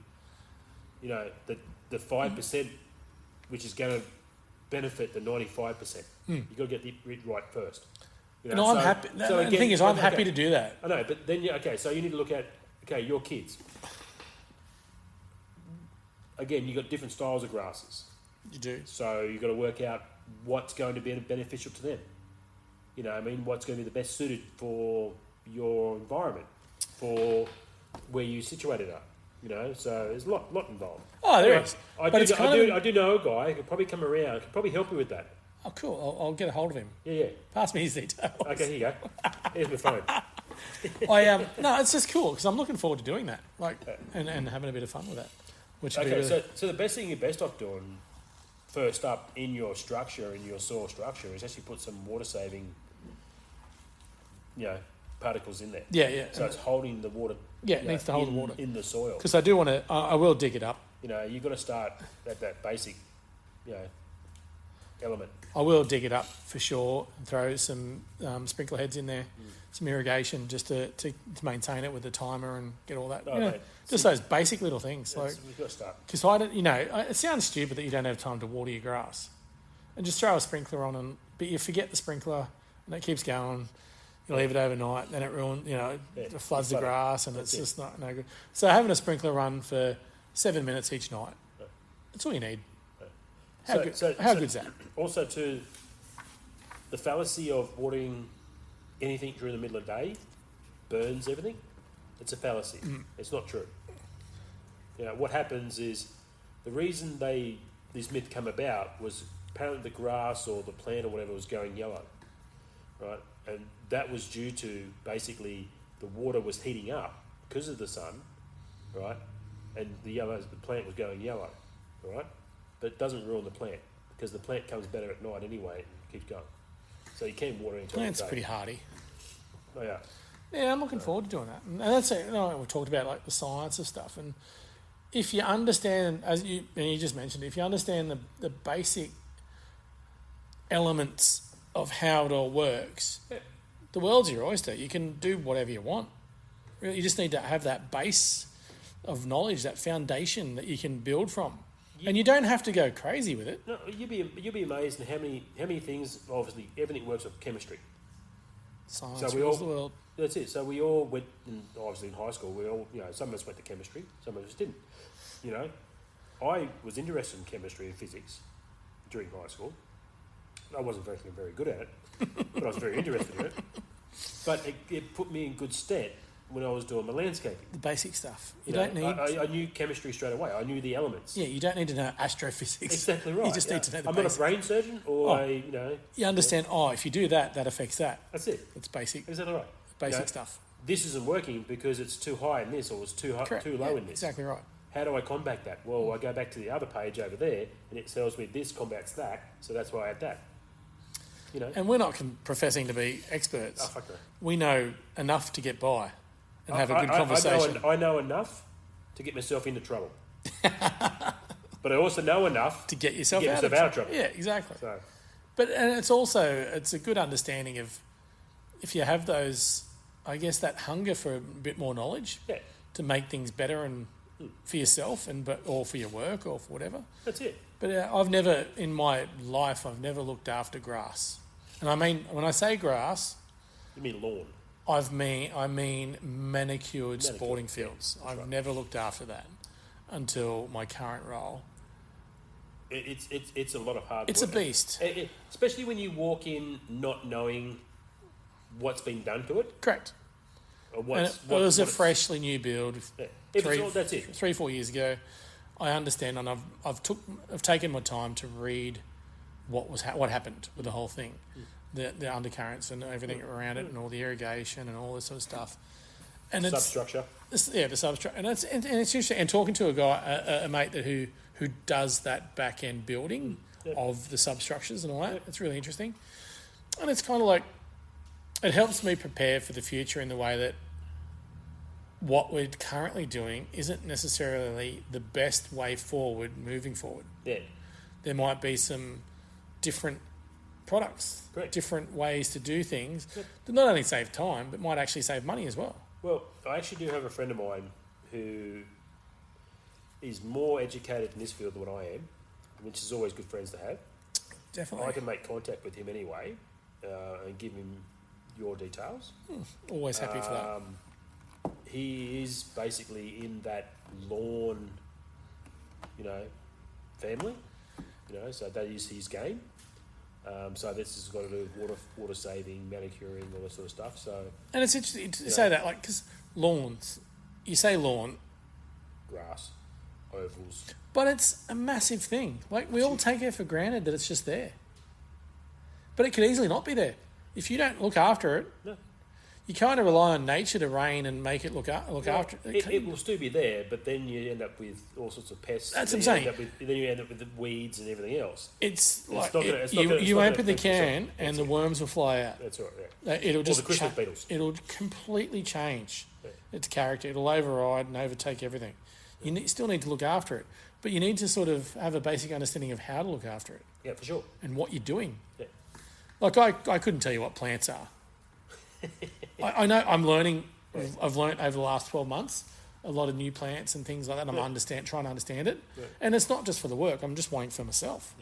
the 5%, which is going to benefit the 95%. You've got to get it right first. And I'm happy. So again, the thing is, I'm happy to do that. I know, but then so you need to look at your kids. Again, you've got different styles of grasses. You do. So you've got to work out what's going to be beneficial to them. What's going to be the best suited for your environment, for where you situated are. So there's a lot involved. Oh, there is. I do know a guy who could probably come around, could probably help you with that. Oh, cool. I'll get a hold of him. Yeah. Pass me his details. Okay, here you go. Here's my phone. No, it's just cool because I'm looking forward to doing that, and having a bit of fun with that. So the best thing you're best off doing first up in your structure, in your soil structure, is actually put some water saving, particles in there. Yeah. So it's holding the water. Yeah, it needs to hold the water in the soil. Because I do want to. I will dig it up. You've got to start at that basic, element. I will dig it up for sure and throw some sprinkler heads in there, some irrigation just to maintain it with the timer and get all that. Just those basic little things. We've got to start. Because it sounds stupid that you don't have time to water your grass, and just throw a sprinkler on, but you forget the sprinkler and it keeps going. You leave it overnight, then it ruins. It floods the grass, and it's just no good. So having a sprinkler run for 7 minutes each night, that's all you need. How good's that? Also, too, the fallacy of watering anything during the middle of the day burns everything. It's a fallacy. It's not true. What happens is the reason this myth came about was apparently the grass or the plant or whatever was going yellow, right? And that was due to basically the water was heating up because of the sun, right? And the plant was going yellow, right? But it doesn't ruin the plant because the plant comes better at night anyway and keeps going. So you can water into it. Plant's pretty hardy. Oh, yeah. Yeah, I'm looking forward to doing that. And that's it. We've talked about the science of stuff. And if you understand, as you just mentioned, if you understand the basic elements of how it all works, the world's your oyster. You can do whatever you want. Really, you just need to have that base of knowledge, that foundation that you can build from. And you don't have to go crazy with it. No, you'll be amazed at how many things. Obviously, everything works with chemistry. Science rules the world. That's it. So we all went, obviously in high school, we all, some of us went to chemistry, some of us didn't. I was interested in chemistry and physics during high school. I wasn't very good at it, but I was very interested in it. But it put me in good stead when I was doing my landscaping. The basic stuff. You don't need... I knew chemistry straight away. I knew the elements. Yeah, you don't need to know astrophysics. Exactly right. You just need to know the I'm basics. not a brain surgeon or You understand, if you do that, that affects that. That's it. It's basic. Exactly right. Basic stuff. This isn't working because it's too high in this or it's too low in this. Exactly right. How do I combat that? Well, I go back to the other page over there and it tells me this combats that, so that's why I add that. And we're not professing to be experts. Oh, fuck no. We know enough to get by and have a good conversation. I know enough to get myself into trouble. But I also know enough to get yourself out of trouble. Yeah, exactly. So. And it's a good understanding of if you have those, I guess, that hunger for a bit more knowledge to make things better and for yourself or for your work or for whatever. That's it. But I've never, in my life, looked after grass. And I mean, when I say grass... You mean lawn? I mean manicured sporting fields. I've never looked after that until my current role. It's a lot of hard work. It's a beast. Especially when you walk in not knowing what's been done to it. Correct. It was a freshly new build. Yeah. That's it. 3-4 years ago. I understand, and I've taken my time to read what happened with the whole thing, the undercurrents and everything around it, and all the irrigation and all this sort of stuff. And substructure. The substructure, and it's interesting. And talking to a guy, a mate who does that back end building of the substructures and all that, it's really interesting. And it's kind of like it helps me prepare for the future in the way that what we're currently doing isn't necessarily the best way forward moving forward. Yeah. There might be some different products, Correct. different ways to do things that not only save time, but might actually save money as well. Well, I actually do have a friend of mine who is more educated in this field than what I am, which is always good friends to have. Definitely. I can make contact with him anyway and give him your details. Always happy for that. He is basically in that lawn, family, so that is his game. So this has got to do with water saving, manicuring, all that sort of stuff. So, and it's interesting to say that, like, because lawns, you say lawn, grass, ovals, but it's a massive thing. Like, we all take it for granted that it's just there, but it could easily not be there if you don't look after it. No. You kind of rely on nature to rain and make it look after it. It will still be there, but then you end up with all sorts of pests. That's what I'm saying. Then you end up with the weeds and everything else. You open the can and the worms will fly out. That's right. Yeah. It'll just the Christmas beetles. It'll completely change its character. It'll override and overtake everything. You still need to look after it, but you need to sort of have a basic understanding of how to look after it. Yeah, for sure. And what you're doing. Yeah. Like, I couldn't tell you what plants are. I know I'm learning. I've learned over the last 12 months a lot of new plants and things like that. I'm trying to understand it, and it's not just for the work. I'm just wanting for myself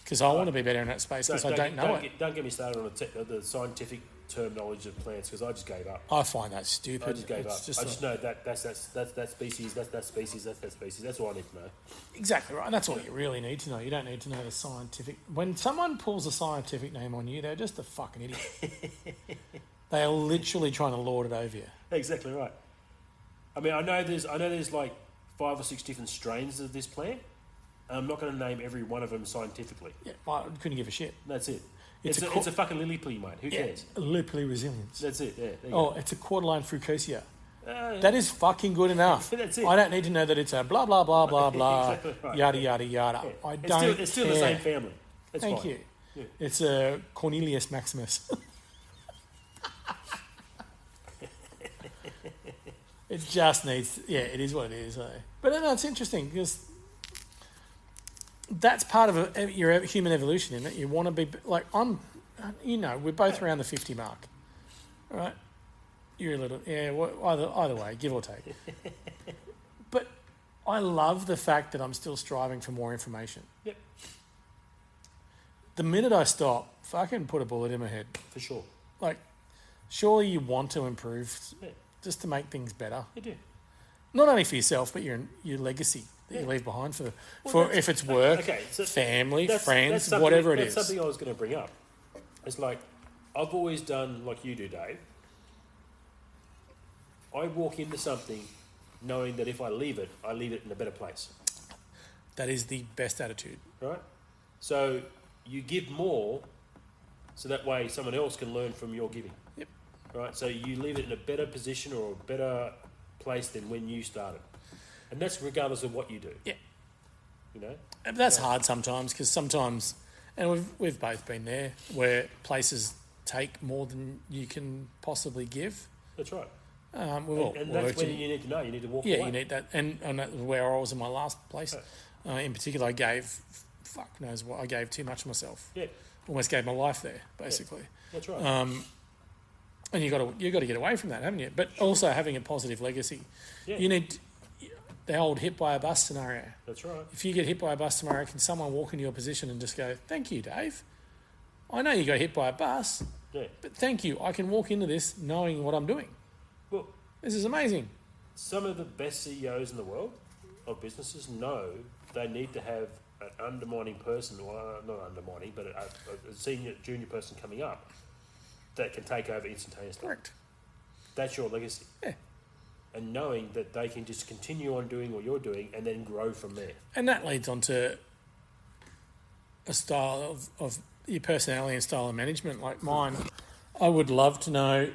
because I want to be better in that space because I don't know it. Don't get me started on the scientific term knowledge of plants because I just gave up. I find that stupid. I just gave up. I just know that's that species, that's that species, that's that species. That's all I need to know. Exactly right, and that's all you really need to know. You don't need to know the scientific. When someone pulls a scientific name on you, they're just a fucking idiot. They are literally trying to lord it over you. Exactly right. I mean, I know there's like 5 or 6 different strains of this plant. I'm not going to name every one of them scientifically. Yeah, I couldn't give a shit. That's it. It's a fucking lily pea, mate. Who cares? Lily pea resilience. That's it. Yeah. It's a quarterline frucosea. That is fucking good enough. That's it. I don't need to know that it's a blah blah blah blah blah Exactly right. yada yada yada. Yeah. It's still the same family. That's Thank fine. you. Yeah. It's a Cornelius maximus. It just needs, it is what it is. But no, it's interesting because that's part of your human evolution, isn't it? You want to be like, we're both around the 50 mark, right? You're a little, either way, give or take. But I love the fact that I'm still striving for more information. Yep. The minute I stop, fucking put a bullet in my head. For sure. Like, surely you want to improve. Yeah. Just to make things better. You do. Not only for yourself, but your legacy that you leave behind for if it's work, family, friends, whatever it is. That's something I was going to bring up. It's like, I've always done like you do, Dave. I walk into something knowing that if I leave it in a better place. That is the best attitude. Right? So you give more so that way someone else can learn from your giving. Yep. Right, so you leave it in a better position or a better place than when you started, and that's regardless of what you do. Yeah, And that's hard sometimes because sometimes, and we've both been there, where places take more than you can possibly give. That's right. And that's when you need to know. You need to walk away. Yeah, you need that, and that's where I was in my last place. In particular, I gave, fuck knows what, I gave too much of myself. Yeah, almost gave my life there, basically. Yeah. That's right. And you got to get away from that, haven't you? But also having a positive legacy. Yeah. You need the old hit by a bus scenario. That's right. If you get hit by a bus tomorrow, can someone walk into your position and just go, "Thank you, Dave. I know you got hit by a bus, but thank you. I can walk into this knowing what I'm doing. Well, this is amazing." Some of the best CEOs in the world of businesses know they need to have an undermining person, or not undermining, but a senior, junior person coming up that can take over instantaneously. Correct. That's your legacy. Yeah. And knowing that they can just continue on doing what you're doing and then grow from there. And that leads on to a style of your personality and style of management like mine. I would love to know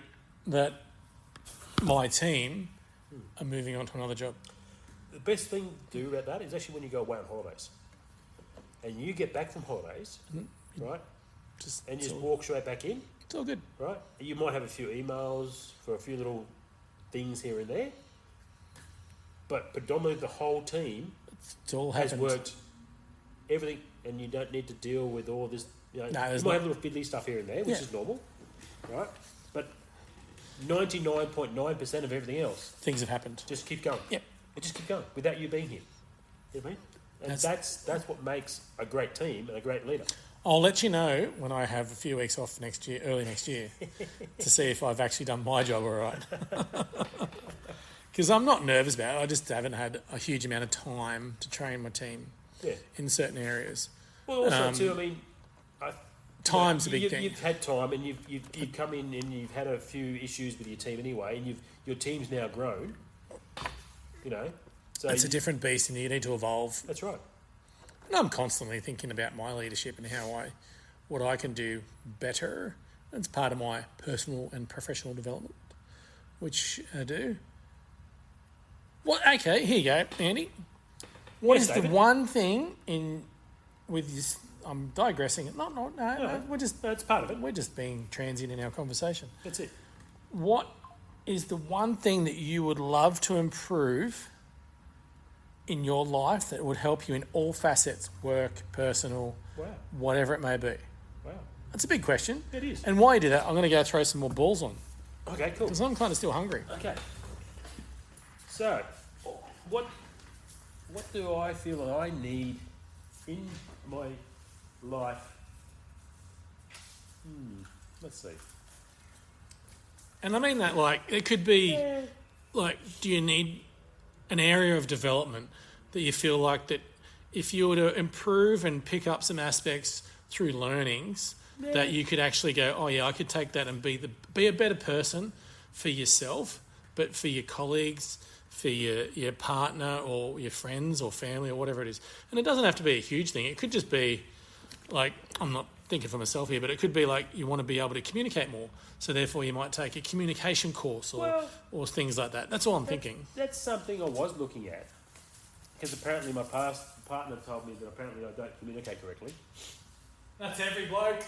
that my team are moving on to another job. The best thing to do about that is actually when you go away on holidays. And you get back from holidays, right? And you just walk straight back in. It's all good. Right? You might have a few emails for a few little things here and there. But predominantly the whole team it's all has happened. worked everything, and you don't need to deal with all this. You know, No, you might have little fiddly stuff here and there, which is normal, right? But 99.9% of everything else, things have happened. Just keep going. Yep. And just keep going without you being here. You know what I mean? And that's what makes a great team and a great leader. I'll let you know when I have a few weeks off next year, early next year, to see if I've actually done my job all right. Because I'm not nervous about it. I just haven't had a huge amount of time to train my team in certain areas. Well, also too, I mean, time's a big thing. You've had time, and you've come in and you've had a few issues with your team anyway, and your team's now grown. You know, so it's a different beast, and you need to evolve. That's right. And I'm constantly thinking about my leadership and what I can do better. It's part of my personal and professional development, which I do. Well, okay, here you go, Andy. What is David? The one thing with this? I'm digressing. No. We're just. That's part of it. We're just being transient in our conversation. That's it. What is the one thing that you would love to improve in your life that would help you in all facets, work, personal, whatever it may be? Wow. That's a big question. It is. And while you do that, I'm going to go throw some more balls on. Okay, cool. Because I'm kind of still hungry. Okay. So, what do I feel that I need in my life? Let's see. And I mean that like, it could be like, do you need an area of development that you feel like that if you were to improve and pick up some aspects through learnings that you could actually go, oh yeah, I could take that and be a better person for yourself, but for your colleagues, for your partner or your friends or family or whatever it is. And it doesn't have to be a huge thing. It could just be like, I'm not thinking for myself here, but it could be like you want to be able to communicate more. So therefore you might take a communication course or things like that. That's all I'm thinking. That's something I was looking at. Because apparently my past partner told me that apparently I don't communicate correctly. That's every bloke.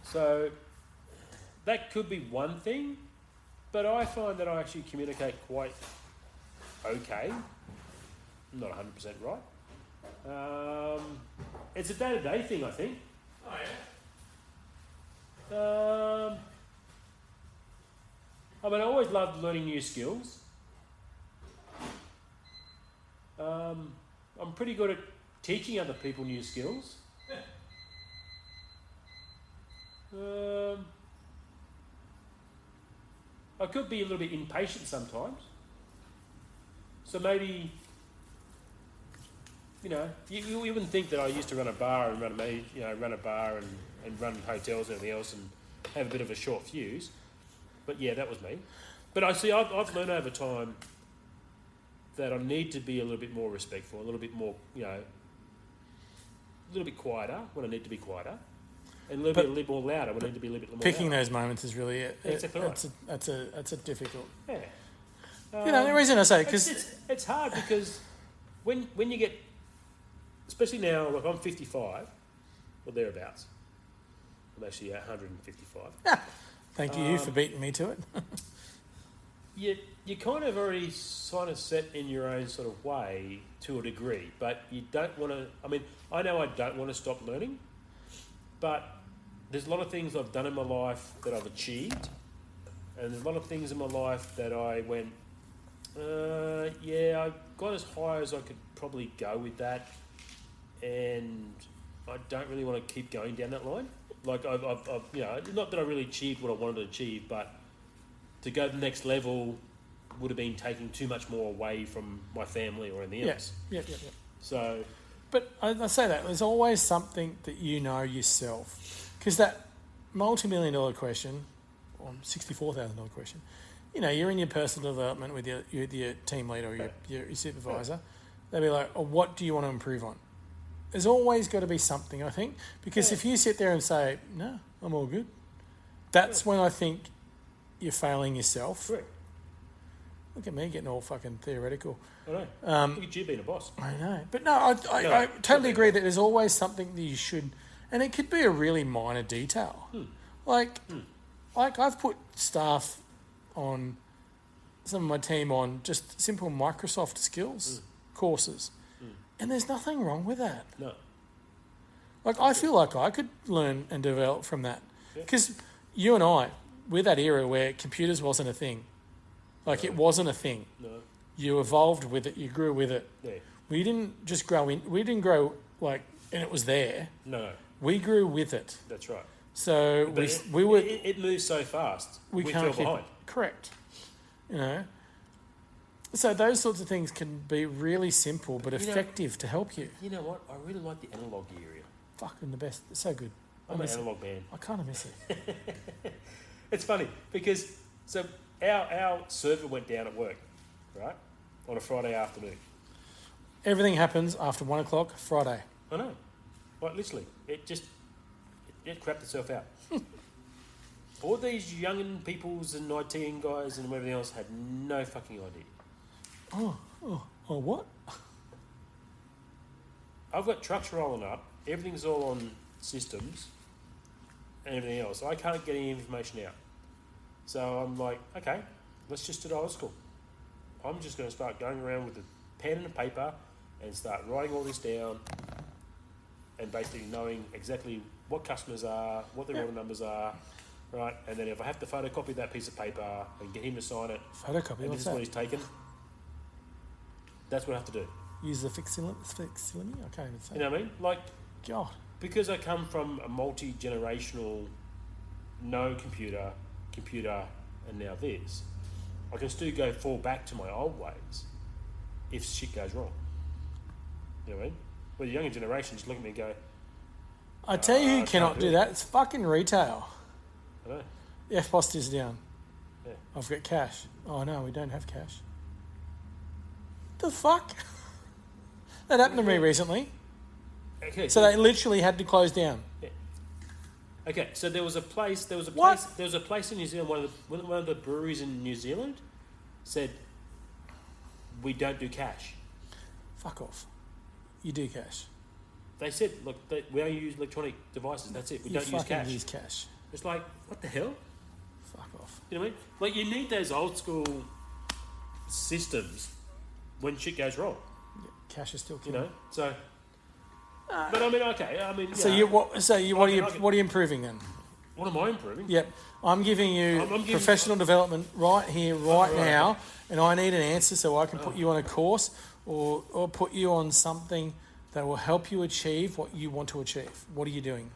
So that could be one thing, but I find that I actually communicate quite okay. I'm not 100% right. It's a day-to-day thing, I think. Oh, yeah? I mean, I always loved learning new skills. I'm pretty good at teaching other people new skills. I could be a little bit impatient sometimes. So maybe, you know, you wouldn't think that I used to run a bar and run a bar and run hotels and everything else and have a bit of a short fuse. But yeah, that was me. But I've learned over time that I need to be a little bit more respectful, a little bit more, you know, a little bit quieter when I need to be quieter, and a little bit more louder when I need to be a little bit more picking louder. Those moments is really exactly right. That's a difficult. Yeah. You know, the reason I say it, because it's hard because when you get, especially now, like I'm 55 or thereabouts. I'm actually 155. Thank you for beating me to it. You kind of already sort of set in your own sort of way to a degree, but you don't want to. I mean, I know I don't want to stop learning, but there's a lot of things I've done in my life that I've achieved, and there's a lot of things in my life that I went, I got as high as I could probably go with that, and I don't really want to keep going down that line. Like I've you know, not that I really achieved what I wanted to achieve, but to go to the next level would have been taking too much more away from my family or anything else. Yeah. So, but I say that there's always something that you know yourself, because that multi-million-dollar question, or $64,000 question, you know, you're in your personal development with your team leader or your supervisor. They'll be like, oh, what do you want to improve on? There's always got to be something, I think, because if you sit there and say, no, I'm all good, that's when I think you're failing yourself. Correct. Look at me getting all fucking theoretical. I know. Look at you being a boss. I know. But no, I totally agree that there's always something that you should, and it could be a really minor detail. Like I've put staff on, some of my team on just simple Microsoft skills courses. And there's nothing wrong with that. No. Like, I feel like I could learn and develop from that. Because you and I, we're that era where computers wasn't a thing. Like, it wasn't a thing. No. You evolved with it. You grew with it. Yeah. We didn't just grow in. We didn't grow, like, and it was there. No. We grew with it. That's right. So But we were... It moves so fast. We can't fell behind. Correct. You know? So those sorts of things can be really simple but effective to help you. You know what? I really like the analog area. Fucking the best. It's so good. I'm an analog man. I kind of miss it. It's funny because our server went down at work, right, on a Friday afternoon. Everything happens after 1 o'clock Friday. I know, like literally, it crapped itself out. All these young peoples and IT guys and everything else had no fucking idea. Oh, what? I've got trucks rolling up. Everything's all on systems and everything else. I can't get any information out. So I'm like, okay, let's just do it old school. I'm just going to start going around with a pen and a paper and start writing all this down and basically knowing exactly what customers are, what their order numbers are, right? And then if I have to photocopy that piece of paper and get him to sign it, Photocopy, and what's this is that? what he's taken, that's what I have to do. Use the facsimile? I can't even say. You know what I mean? Like, God. because I come from a multi-generational, no computer, and now this, I can still fall back to my old ways if shit goes wrong. You know what I mean? Well, the younger generation just look at me and go, I tell you who I cannot can't do do that. It's fucking retail. I know. The FPOS is down. Yeah. I've got cash. Oh, no, we don't have cash. The fuck? That happened to me recently. Okay, So they literally had to close down. okay, so there was a place What? in New Zealand, one of the breweries in New Zealand said, we don't do cash. Fuck off. You do cash. They said, look, we only use electronic devices, that's it, we don't use cash. use cash. It's like, what the hell? Fuck off. You know what I mean? Like, you need those old school systems when shit goes wrong, Yeah, cash is still you king. know? So, but I mean, okay, I mean, So you know, what are you improving then? what am I improving? Yep. I'm giving you I'm giving- professional development right here, right right, now, okay. and I need an answer so I can put you on a course or put you on something that will help you achieve what you want to achieve. What are you doing?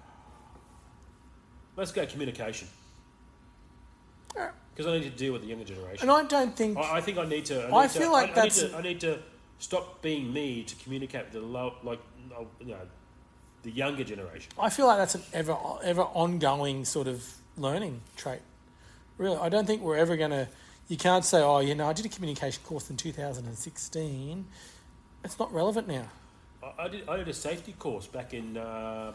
Let's go communication. Because I need to deal with the younger generation. And I don't think... I think I need to. I feel like that's... I need to stop being me to communicate with the younger generation. I feel like that's an ever ongoing sort of learning trait. Really, I don't think we're ever going to... You can't say, oh, you know, I did a communication course in 2016. It's not relevant now. I did a safety course back in, I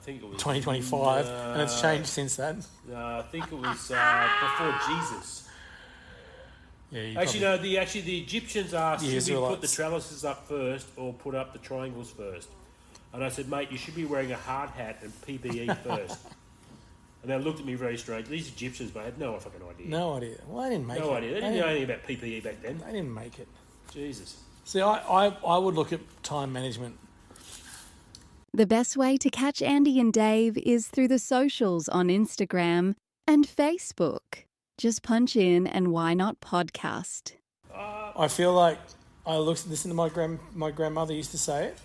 think it was... 2025, and it's changed since then. I think it was before Jesus. Yeah, Actually, no. The Egyptians asked, The should we put the Israelites. trellises up first or put up the triangles first? And I said, mate, you should be wearing a hard hat and PPE first. And they looked at me very strange. These Egyptians, but I had no fucking idea. No idea. Well, they didn't make it. No idea. They didn't know anything about PPE back then. They didn't make it. Jesus. See, I would look at time management. The best way to catch Andy and Dave is through the socials on Instagram and Facebook. Just punch in and why not podcast. I feel like I listen to my grandmother used to say it,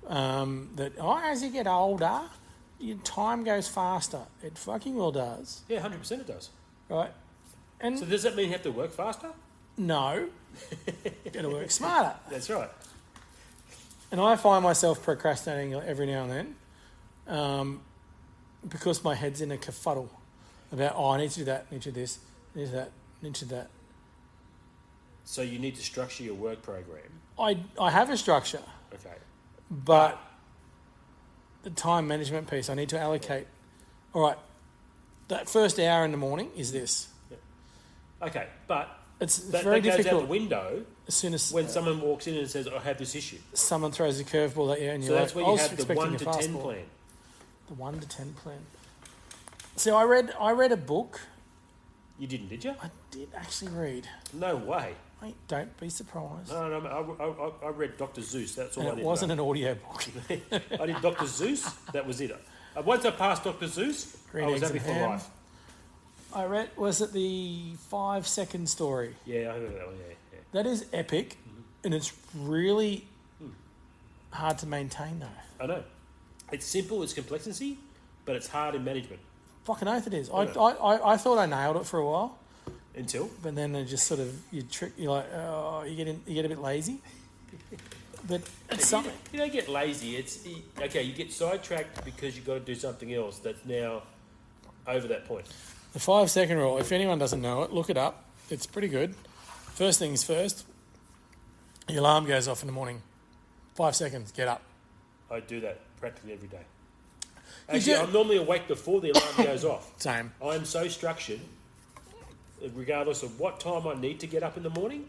that as you get older, your time goes faster. It fucking well does, Yeah, 100% it does. right? And So does that mean you have to work faster? no, got to work smarter. That's right. And I find myself procrastinating every now and then, because my head's in a kerfuddle about, I need to do that, need to do this, need to do that, need to do that. So you need to structure your work program. I have a structure, Okay. but the time management piece, I need to allocate. All right, that first hour in the morning is this. Okay, but It's that very goes out difficult. the window As soon as when someone walks in and says, I have this issue. someone throws a curveball at you, and So you're that's like, where I you was have the expecting 1 a to 10 fastball. plan. The 1 to 10 plan. So I read a book. You didn't, did you? I did actually read. No way. Mate, don't be surprised. No, I read Dr. Zeus. That's all And I did. It wasn't an audio book. I did Dr. Zeus. That was it. Once I passed Dr. Zeus, I was happy for life. I read, was it the 5-second story? Yeah, I heard that one, yeah. That is epic, and it's really hard to maintain, though. I know. It's simple, it's complexity, but it's hard in management. Fucking oath it is. I thought I nailed it for a while. Until? But then it just sort of, you get a bit lazy. But you don't get lazy. You get sidetracked because you've got to do something else that's now over that point. The 5-second rule, if anyone doesn't know it, look it up. It's pretty good. First things first, your alarm goes off in the morning. 5 seconds, get up. I do that practically every day. Actually, I'm normally awake before the alarm goes off. Same. I'm so structured, regardless of what time I need to get up in the morning.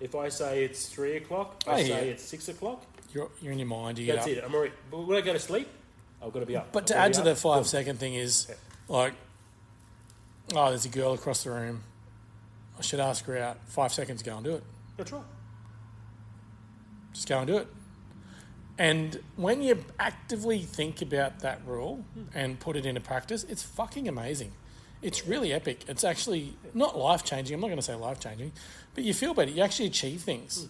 If I say it's 3 o'clock, I say it's 6 o'clock. You're in your mind, you get up. That's it. I'm already, but when I go to sleep, I've got to be up. But to add to the 5-second thing is, there's a girl across the room. I should ask her out. 5 seconds, go and do it. That's right. Just go and do it. And when you actively think about that rule and put it into practice, it's fucking amazing. It's really epic. It's actually not life-changing. I'm not going to say life-changing, but you feel better. You actually achieve things.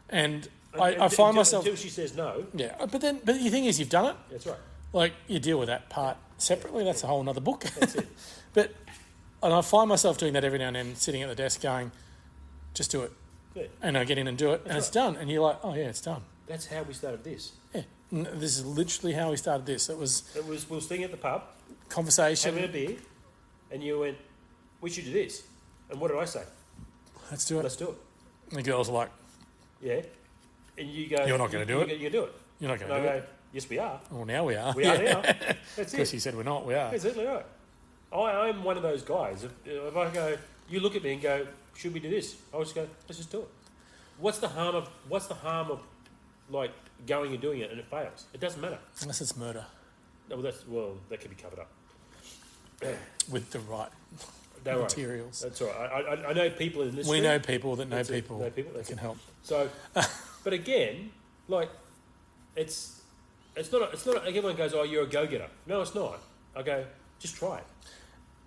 And I find myself... Until she says no. Yeah, but the thing is, you've done it. That's right. Like, you deal with that part separately. That's a whole other book. That's it. And I find myself doing that every now and then, sitting at the desk going, just do it. Yeah. And I get in and do it, and it's done. And you're like, oh, yeah, it's done. That's how we started this. Yeah, this is literally how we started this. We were sitting at the pub, conversation, having a beer, and you went, we should do this. And what did I say? Let's do it. Let's do it. And the girls are like, yeah. And you go, you're not going to do it. You're going to do it. You're not going to do it. Yes, we are. Well, now we are. We are now. That's it. Because you said we're not. We are. That's exactly right. I'm one of those guys. If I go, you look at me and go, should we do this? I'll just go, let's just do it. What's the harm of like going and doing it and it fails? It doesn't matter. Unless it's murder. No, that could be covered up. With the right materials. That's all right. I know people in this. We know people that know people that can help. So, but again, like, it's not. Like everyone goes, "Oh, you're a go-getter." No, it's not. I go, just try it.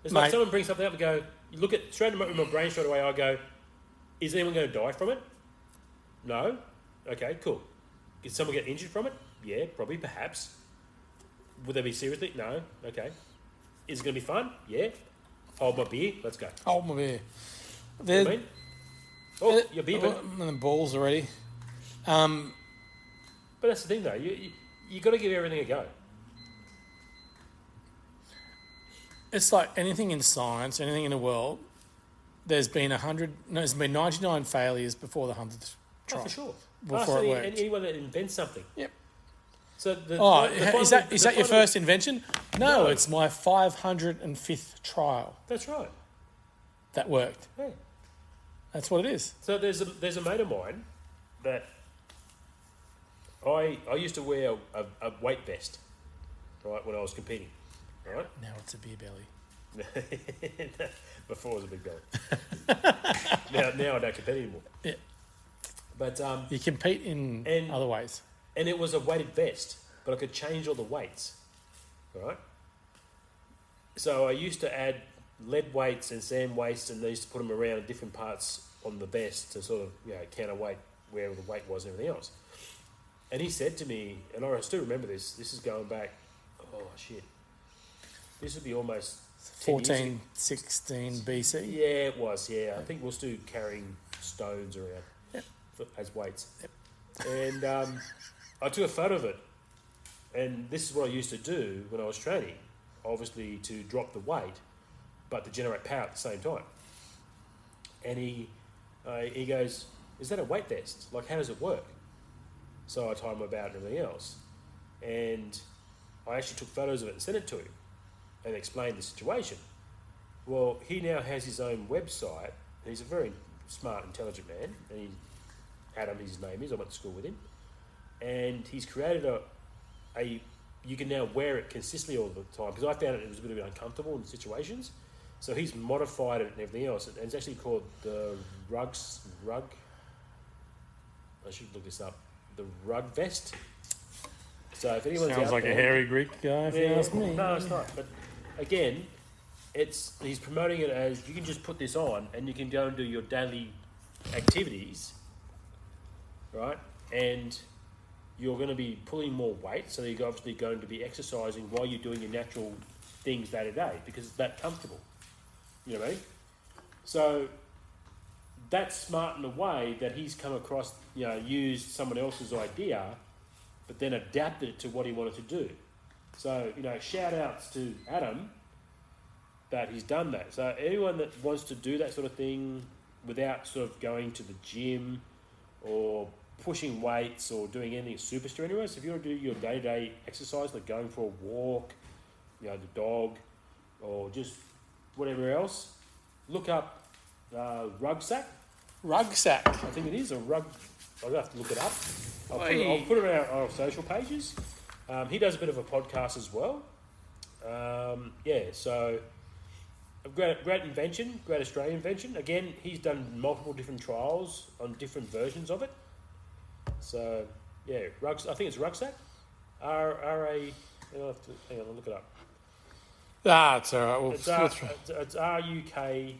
It's like someone brings something up and go, you look at straight in my brain straight away. I go, is anyone going to die from it? No. Okay, cool. Did someone get injured from it? Yeah, probably, perhaps. Would they be seriously? No. Okay. Is it going to be fun? Yeah. Hold my beer. Let's go. Hold my beer. You know what I mean? Oh, your beer. And the balls already. But that's the thing, though. You got to give everything a go. It's like anything in science, anything in the world. There's been 99 failures before the 100th try. Oh, for sure. Before it worked. Anyone that invents something. Yep. So is that your first invention? No, it's my 505th trial. That's right. That worked. Yeah. That's what it is. So there's a mate of mine that I used to wear a weight vest, right, when I was competing, right? Now it's a beer belly. Before it was a big belly. now I don't compete anymore. Yeah. But you compete in other ways. And it was a weighted vest, but I could change all the weights, right? So I used to add lead weights and sand weights, and they used to put them around in different parts on the vest to sort of, counterweight where the weight was and everything else. And he said to me, and I still remember this. This is going back. Oh shit! This would be almost 14, 16 BC. Yeah, it was. Yeah, I think we're still carrying stones around as weights. Yep. And I took a photo of it, and this is what I used to do when I was training. Obviously, to drop the weight, but to generate power at the same time. And he goes, "Is that a weight vest? Like, how does it work?" So I told him about it and everything else, and I actually took photos of it and sent it to him, and explained the situation. Well, he now has his own website, and he's a very smart, intelligent man, and Adam, his name is, I went to school with him, and he's created you can now wear it consistently all the time, because I found it was a bit uncomfortable in situations, So he's modified it and everything else. And it's actually called the rug. I should look this up. The Rug Vest. So if anyone's Sounds out like there, a hairy Greek guy, if you ask me. No, it's not. But again, he's promoting it as you can just put this on and you can go and do your daily activities, right? And you're going to be pulling more weight, so you're obviously going to be exercising while you're doing your natural things day to day because it's that comfortable. You know what I mean? So that's smart in a way that he's come across, used someone else's idea, but then adapted it to what he wanted to do. So, shout outs to Adam that he's done that. So anyone that wants to do that sort of thing without sort of going to the gym or pushing weights or doing anything super strenuous, if you want to do your day-to-day exercise, like going for a walk, the dog, or just whatever else, look up Rucksack. Rucksack. I think it is a rug. I'll have to look it up. I'll put it on our social pages. He does a bit of a podcast as well. So a great invention, great Australian invention. Again, he's done multiple different trials on different versions of it. So, yeah, I think it's Rucksack. R-A... I'll have to... Hang on, I'll look it up. That's all right. It's R-U-K...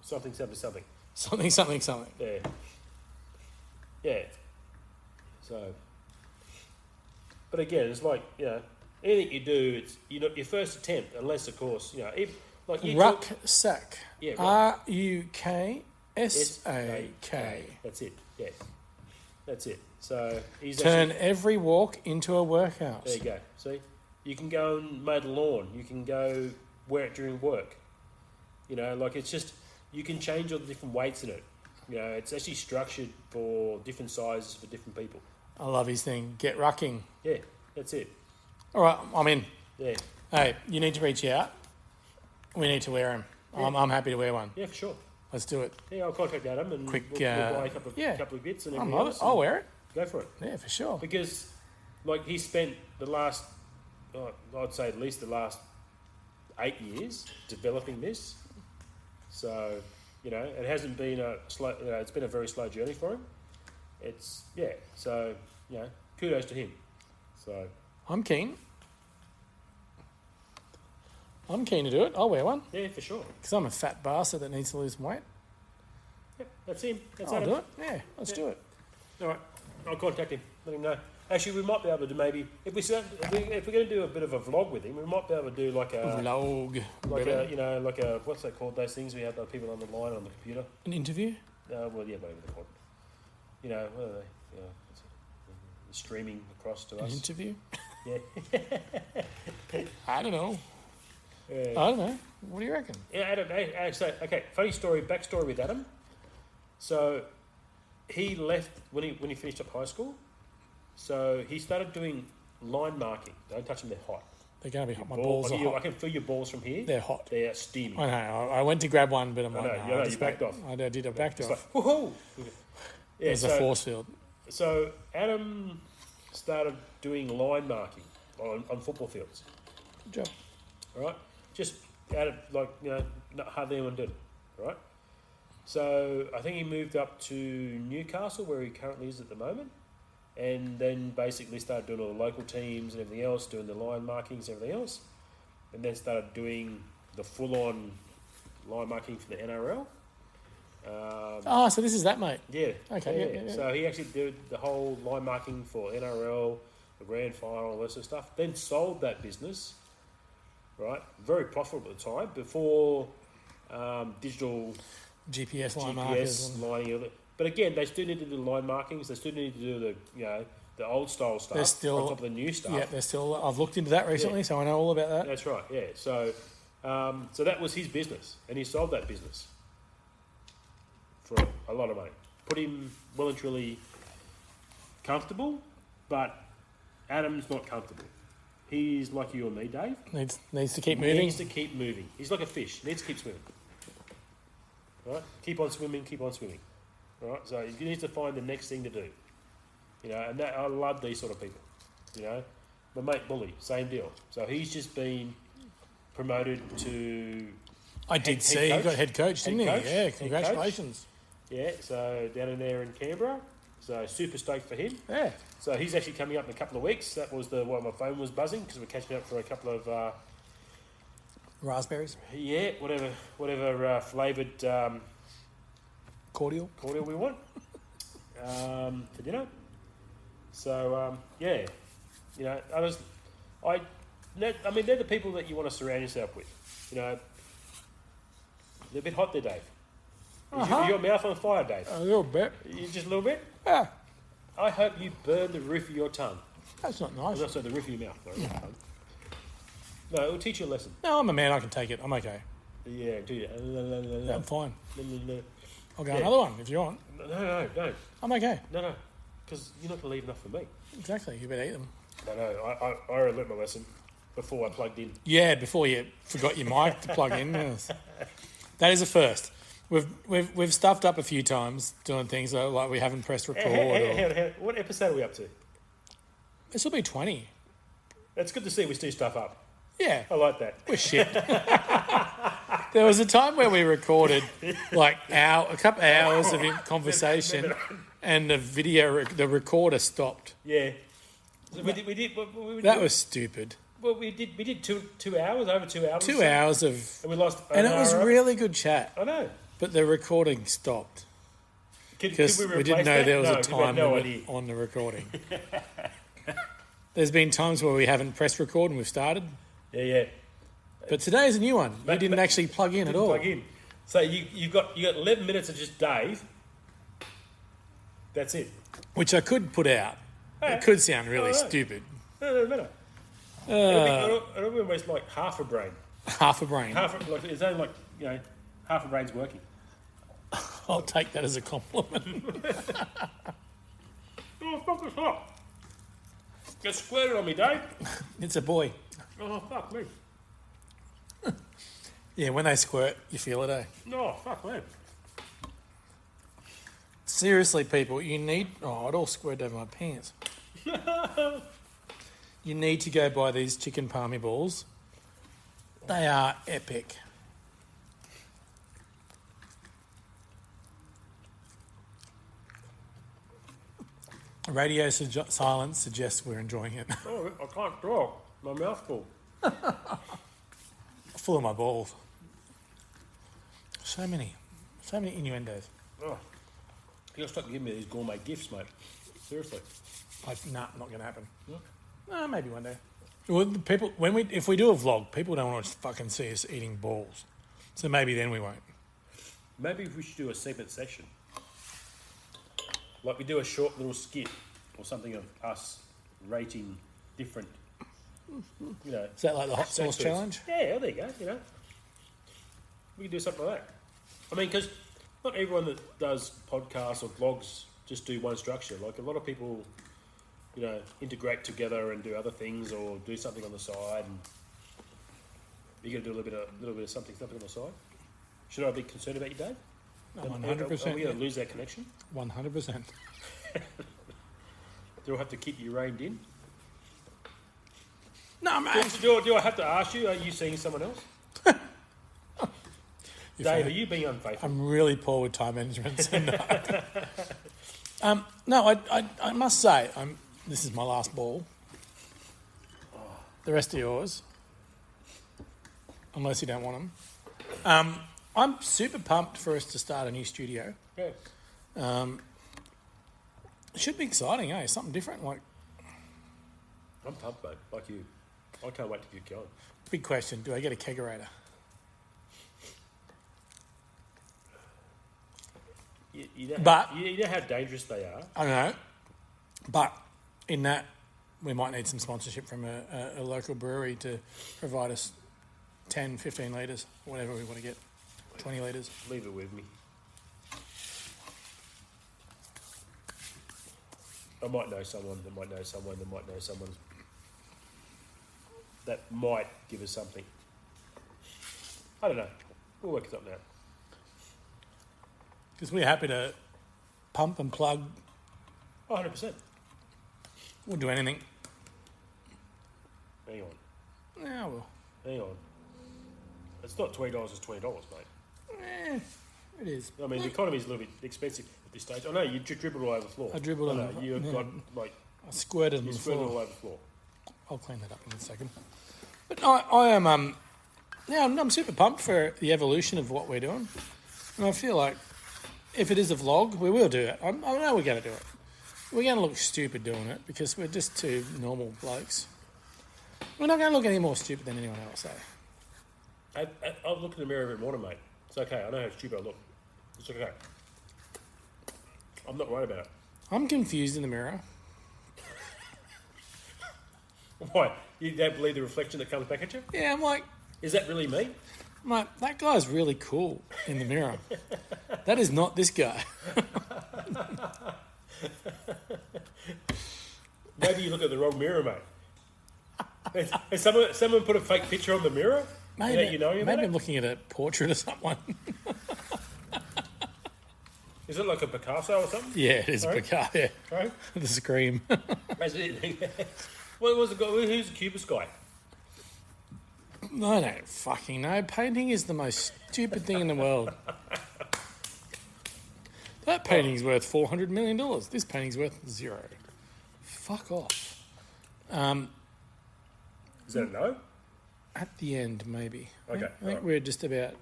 Something. Something. Yeah. Yeah. So... But again, it's like, anything you do, it's your first attempt, unless, of course, Rucksack. Yeah, Rucksak. That's it. Yes, that's it. So he's turn every walk into a workout. There you go. See, you can go and mow the lawn. You can go wear it during work. It's just you can change all the different weights in it. It's actually structured for different sizes for different people. I love his thing. Get rucking. Yeah, that's it. All right, I'm in. Yeah. Hey, you need to reach out. We need to wear them. Yeah. I'm happy to wear one. Yeah, for sure. Let's do it. Yeah, I'll contact Adam and we'll buy a couple of bits and everything else. I'll wear it. Go for it. Yeah, for sure. Because, he spent the last, I'd say at least the last 8 years developing this. So, it hasn't been a slow, it's been a very slow journey for him. So, kudos to him. So I'm keen to do it. I'll wear one. Yeah, for sure. Because I'm a fat bastard that needs to lose some weight. Yep, that's him. I'll do it. Yeah, let's do it. All right, I'll contact him. Let him know. Actually, we might be able to maybe if we're going to do a bit of a vlog with him, we might be able to do like a vlog, like a what's that called? Those things we have people on the line on the computer. An interview. Whatever they're called. What are they? Streaming across to us. An interview. Yeah. I don't know. I don't know. What do you reckon? Yeah, Adam. Okay, funny story. Backstory with Adam. So he left when he finished up high school. So he started doing line marking. Don't touch them; they're hot. They're going to be hot. My balls are hot. I can feel your balls from here. They're hot. They're steamy. I know. I went to grab one, but I'm like, no, you backed off. I did. I backed off. Like, woohoo! Yeah, There's a force field. So Adam started doing line marking on football fields. Good job. All right, just out of not hardly anyone did. Right. So I think he moved up to Newcastle, where he currently is at the moment, and then basically started doing all the local teams and everything else, doing the line markings and everything else, and then started doing the full-on line marking for the NRL. So this is that, mate. Yeah. Okay. Yeah. So he actually did the whole line marking for NRL, the grand final, all that sort of stuff. Then sold that business, right? Very profitable at the time, before digital GPS line lining. But again, they still need to do line markings. They still need to do the old style stuff on top of the new stuff. Yeah, they're still. I've looked into that recently, so I know all about that. That's right. Yeah. So that was his business, and he sold that business for a lot of money. Put him well and truly comfortable, but Adam's not comfortable. He's like you and me, Dave. Needs to keep moving. Needs to keep moving. He's like a fish. Needs to keep swimming. Right? Keep on swimming. Right? So he needs to find the next thing to do. And I love these sort of people. My mate Bully, same deal. So he's just been promoted to. I did see he got head coach, didn't he? Yeah, congratulations. Yeah, so down in there in Canberra. So super stoked for him. Yeah. So he's actually coming up in a couple of weeks. That was why my phone was buzzing, because we're catching up for a couple of raspberries. Yeah, whatever flavoured cordial we want for dinner. So yeah, you know, I mean, they're the people that you want to surround yourself with. You know, they're a bit hot there, Dave. Is your mouth on fire, Dave? A little bit. You just a little bit? Yeah. I hope you burn the roof of your tongue. That's not nice. Not so the roof of your mouth. Sorry, no, it will teach you a lesson. No, I'm a man. I can take it. I'm okay. Yeah, do you? Yeah, I'm fine. I'll go Yeah. another one if you want. No. I'm okay. No, because you're not going to leave enough for me. Exactly. You better eat them. No, I already learnt my lesson before I plugged in. Yeah, before you forgot your mic to plug in. Yes. That is a first. We've stuffed up a few times doing things like we haven't pressed record. What episode are we up to? This will be 20. It's good to see we still stuff up. Yeah. I like that. We're shit. There was a time where we recorded like a couple hours of conversation and the recorder stopped. Yeah. We did. That was stupid. Well, we did 2 hours, over 2 hours. 2 hours of... And we lost and it was really good chat. I know. But the recording stopped. Because we didn't know there was a time limit on the recording. There's been times where we haven't pressed record and we've started. Yeah. But today's a new one. You didn't actually plug in at all. Plug in. So you got 11 minutes of just Dave. That's it. Which I could put out. It could sound really stupid. No, it doesn't matter. It'll be almost like half a brain. Half a brain. It's only like, you know, half a brain's working. I'll take that as a compliment. Oh, fuck, it's hot. Get squirted on me, Dave. It's a boy. Oh, fuck me. Yeah, when they squirt, you feel it, eh? Oh, fuck me. Seriously, people, you need... Oh, it all squirted over my pants. You need to go buy these chicken palmy balls. They are epic. Radio silence suggests we're enjoying it. Oh, I can't talk. My mouth's full. Full of my balls. So many innuendos. Oh, you gotta stop giving me these gourmet gifts, mate. Seriously. Nah, not gonna happen. No? Maybe one day. Well, people, if we do a vlog, people don't want to fucking see us eating balls. So maybe then we won't. Maybe we should do a segment session. Like we do a short little skit or something of us rating different, you know. Is that like the hot sauce challenge? Yeah, well, there you go, you know. We can do something like that. I mean, because not everyone that does podcasts or vlogs just do one structure. Like a lot of people, you know, integrate together and do other things or do something on the side. And you got to do a little bit of something on the side. Should I be concerned about you, Dave? No, 100%. Are we going to lose that connection? 100%. Do I have to keep you reined in? No, man. Do I have to ask you, are you seeing someone else? Dave, are you being unfaithful? I'm really poor with time management. So no. I must say, this is my last ball. The rest are yours. Unless you don't want them. I'm super pumped for us to start a new studio. Yeah. It should be exciting, eh? Something different. Like, I'm pumped, mate, like you. I can't wait to get going. Big question, do I get a kegerator? You know how dangerous they are? I don't know. But in that, we might need some sponsorship from a local brewery to provide us 10, 15 litres, whatever we want to get. 20 litres. Leave it with me. I might know someone that might know someone that might know someone that might give us something. I don't know. We'll work something out. Because we're happy to pump and plug. 100%. We'll do anything. Hang on. Yeah, well. Hang on. It's not $20, it's $20, mate. It is. I mean, the economy is a little bit expensive at this stage. I know you dribbled all over the floor. I dribbled all over. You've got, like... I squirted on the floor. all over the floor. I'll clean that up in a second. But I am... I'm super pumped for the evolution of what we're doing. And I feel like if it is a vlog, we will do it. I know we're going to do it. We're going to look stupid doing it because we're just two normal blokes. We're not going to look any more stupid than anyone else, I'll look in the mirror every morning, mate. It's okay. I know how stupid I look. It's okay. I'm not worried about it. I'm confused in the mirror. Why? You don't believe the reflection that comes back at you? Yeah, I'm like... Is that really me? I'm like, that guy's really cool in the mirror. That is not this guy. Maybe you look at the wrong mirror, mate. Has someone put a fake picture on the mirror? Maybe I'm looking at a portrait of someone. Is it like a Picasso or something? Yeah, it is a Picasso. Yeah. Right? The scream. What was the guy? Who's the Cubist guy? I don't fucking know. Painting is the most stupid thing in the world. That painting's worth $400 million. This painting's worth $0. Fuck off. Is that a no? At the end, maybe. Okay. I think we're just about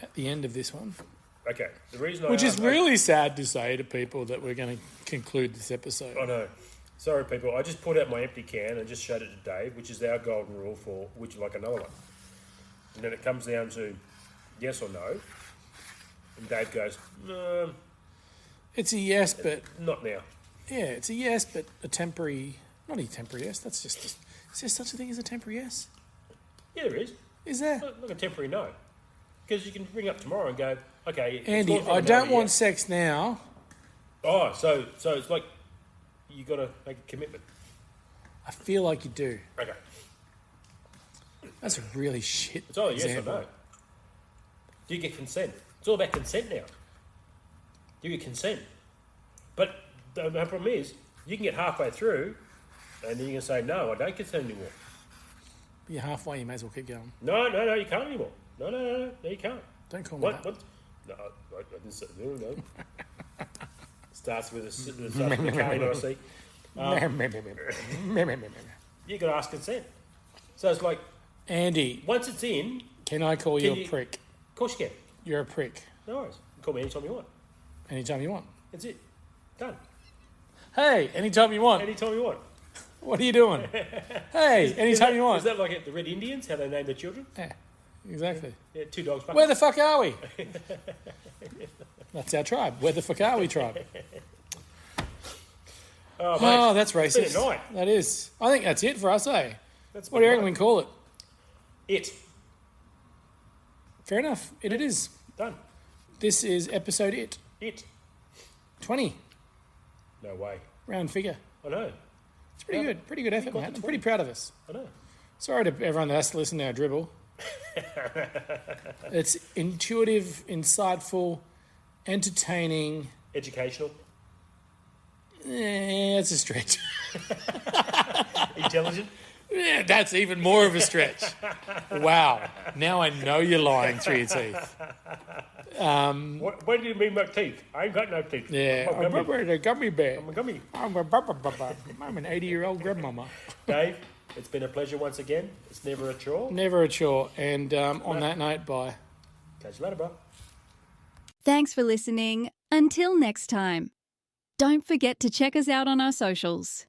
at the end of this one. Okay. The reason Which is really sad to say to people that we're going to conclude this episode. I know. Sorry, people. I just pulled out my empty can and just showed it to Dave, which is our golden rule for would you like another one? And then it comes down to yes or no. And Dave goes, no. It's a yes, but... Not now. Yeah, it's a yes, but a temporary... Not a temporary yes. That's just... Is there such a thing as a temporary yes? Yeah, there is. Is there? Like a temporary no. Because you can ring up tomorrow and go, okay... Andy, I don't want sex now. Oh, so it's like you got to make a commitment. I feel like you do. Okay. That's a really shit It's only example. yes or no. Do you get consent? It's all about consent now. Do you get consent? But the problem is, you can get halfway through and then you can say, no, I don't consent anymore. You're halfway, you may as well keep going. No, you can't anymore. No, you can't. Don't call me that. What? No, I didn't say no. Starts with a K, I see. You got to ask consent. So it's like... Andy. Once it's in... Can I call you a prick? Of course you can. You're a prick. No worries. You can call me anytime you want. Anytime you want. That's it. Done. Hey, anytime you want. Anytime you want. What are you doing? Hey, anytime you want. Is that like the Red Indians, how they name their children? Yeah, exactly. Yeah, 2 dogs. Where the fuck are we? That's our tribe. Where the fuck are we, tribe? Oh, that's racist. It's been a night. That is. I think that's it for us, eh? That's What do you reckon we can call it? It. Fair enough. It is. Done. This is episode it. It. 20. No way. Round figure. I know. It's pretty good. Pretty good effort, got mate. the I'm pretty proud of us. I know. Sorry to everyone that has to listen to our dribble. It's intuitive, insightful, entertaining. Educational. It's a stretch. Intelligent. Yeah, that's even more of a stretch. Wow. Now I know you're lying through your teeth. What do you mean by teeth? I ain't got no teeth. Yeah, I'm a gummy bear. I'm a gummy. I'm an 80-year-old grandmama. Dave, it's been a pleasure once again. It's never a chore. Never a chore. And on that note, bye. Catch you later, bro. Thanks for listening. Until next time. Don't forget to check us out on our socials.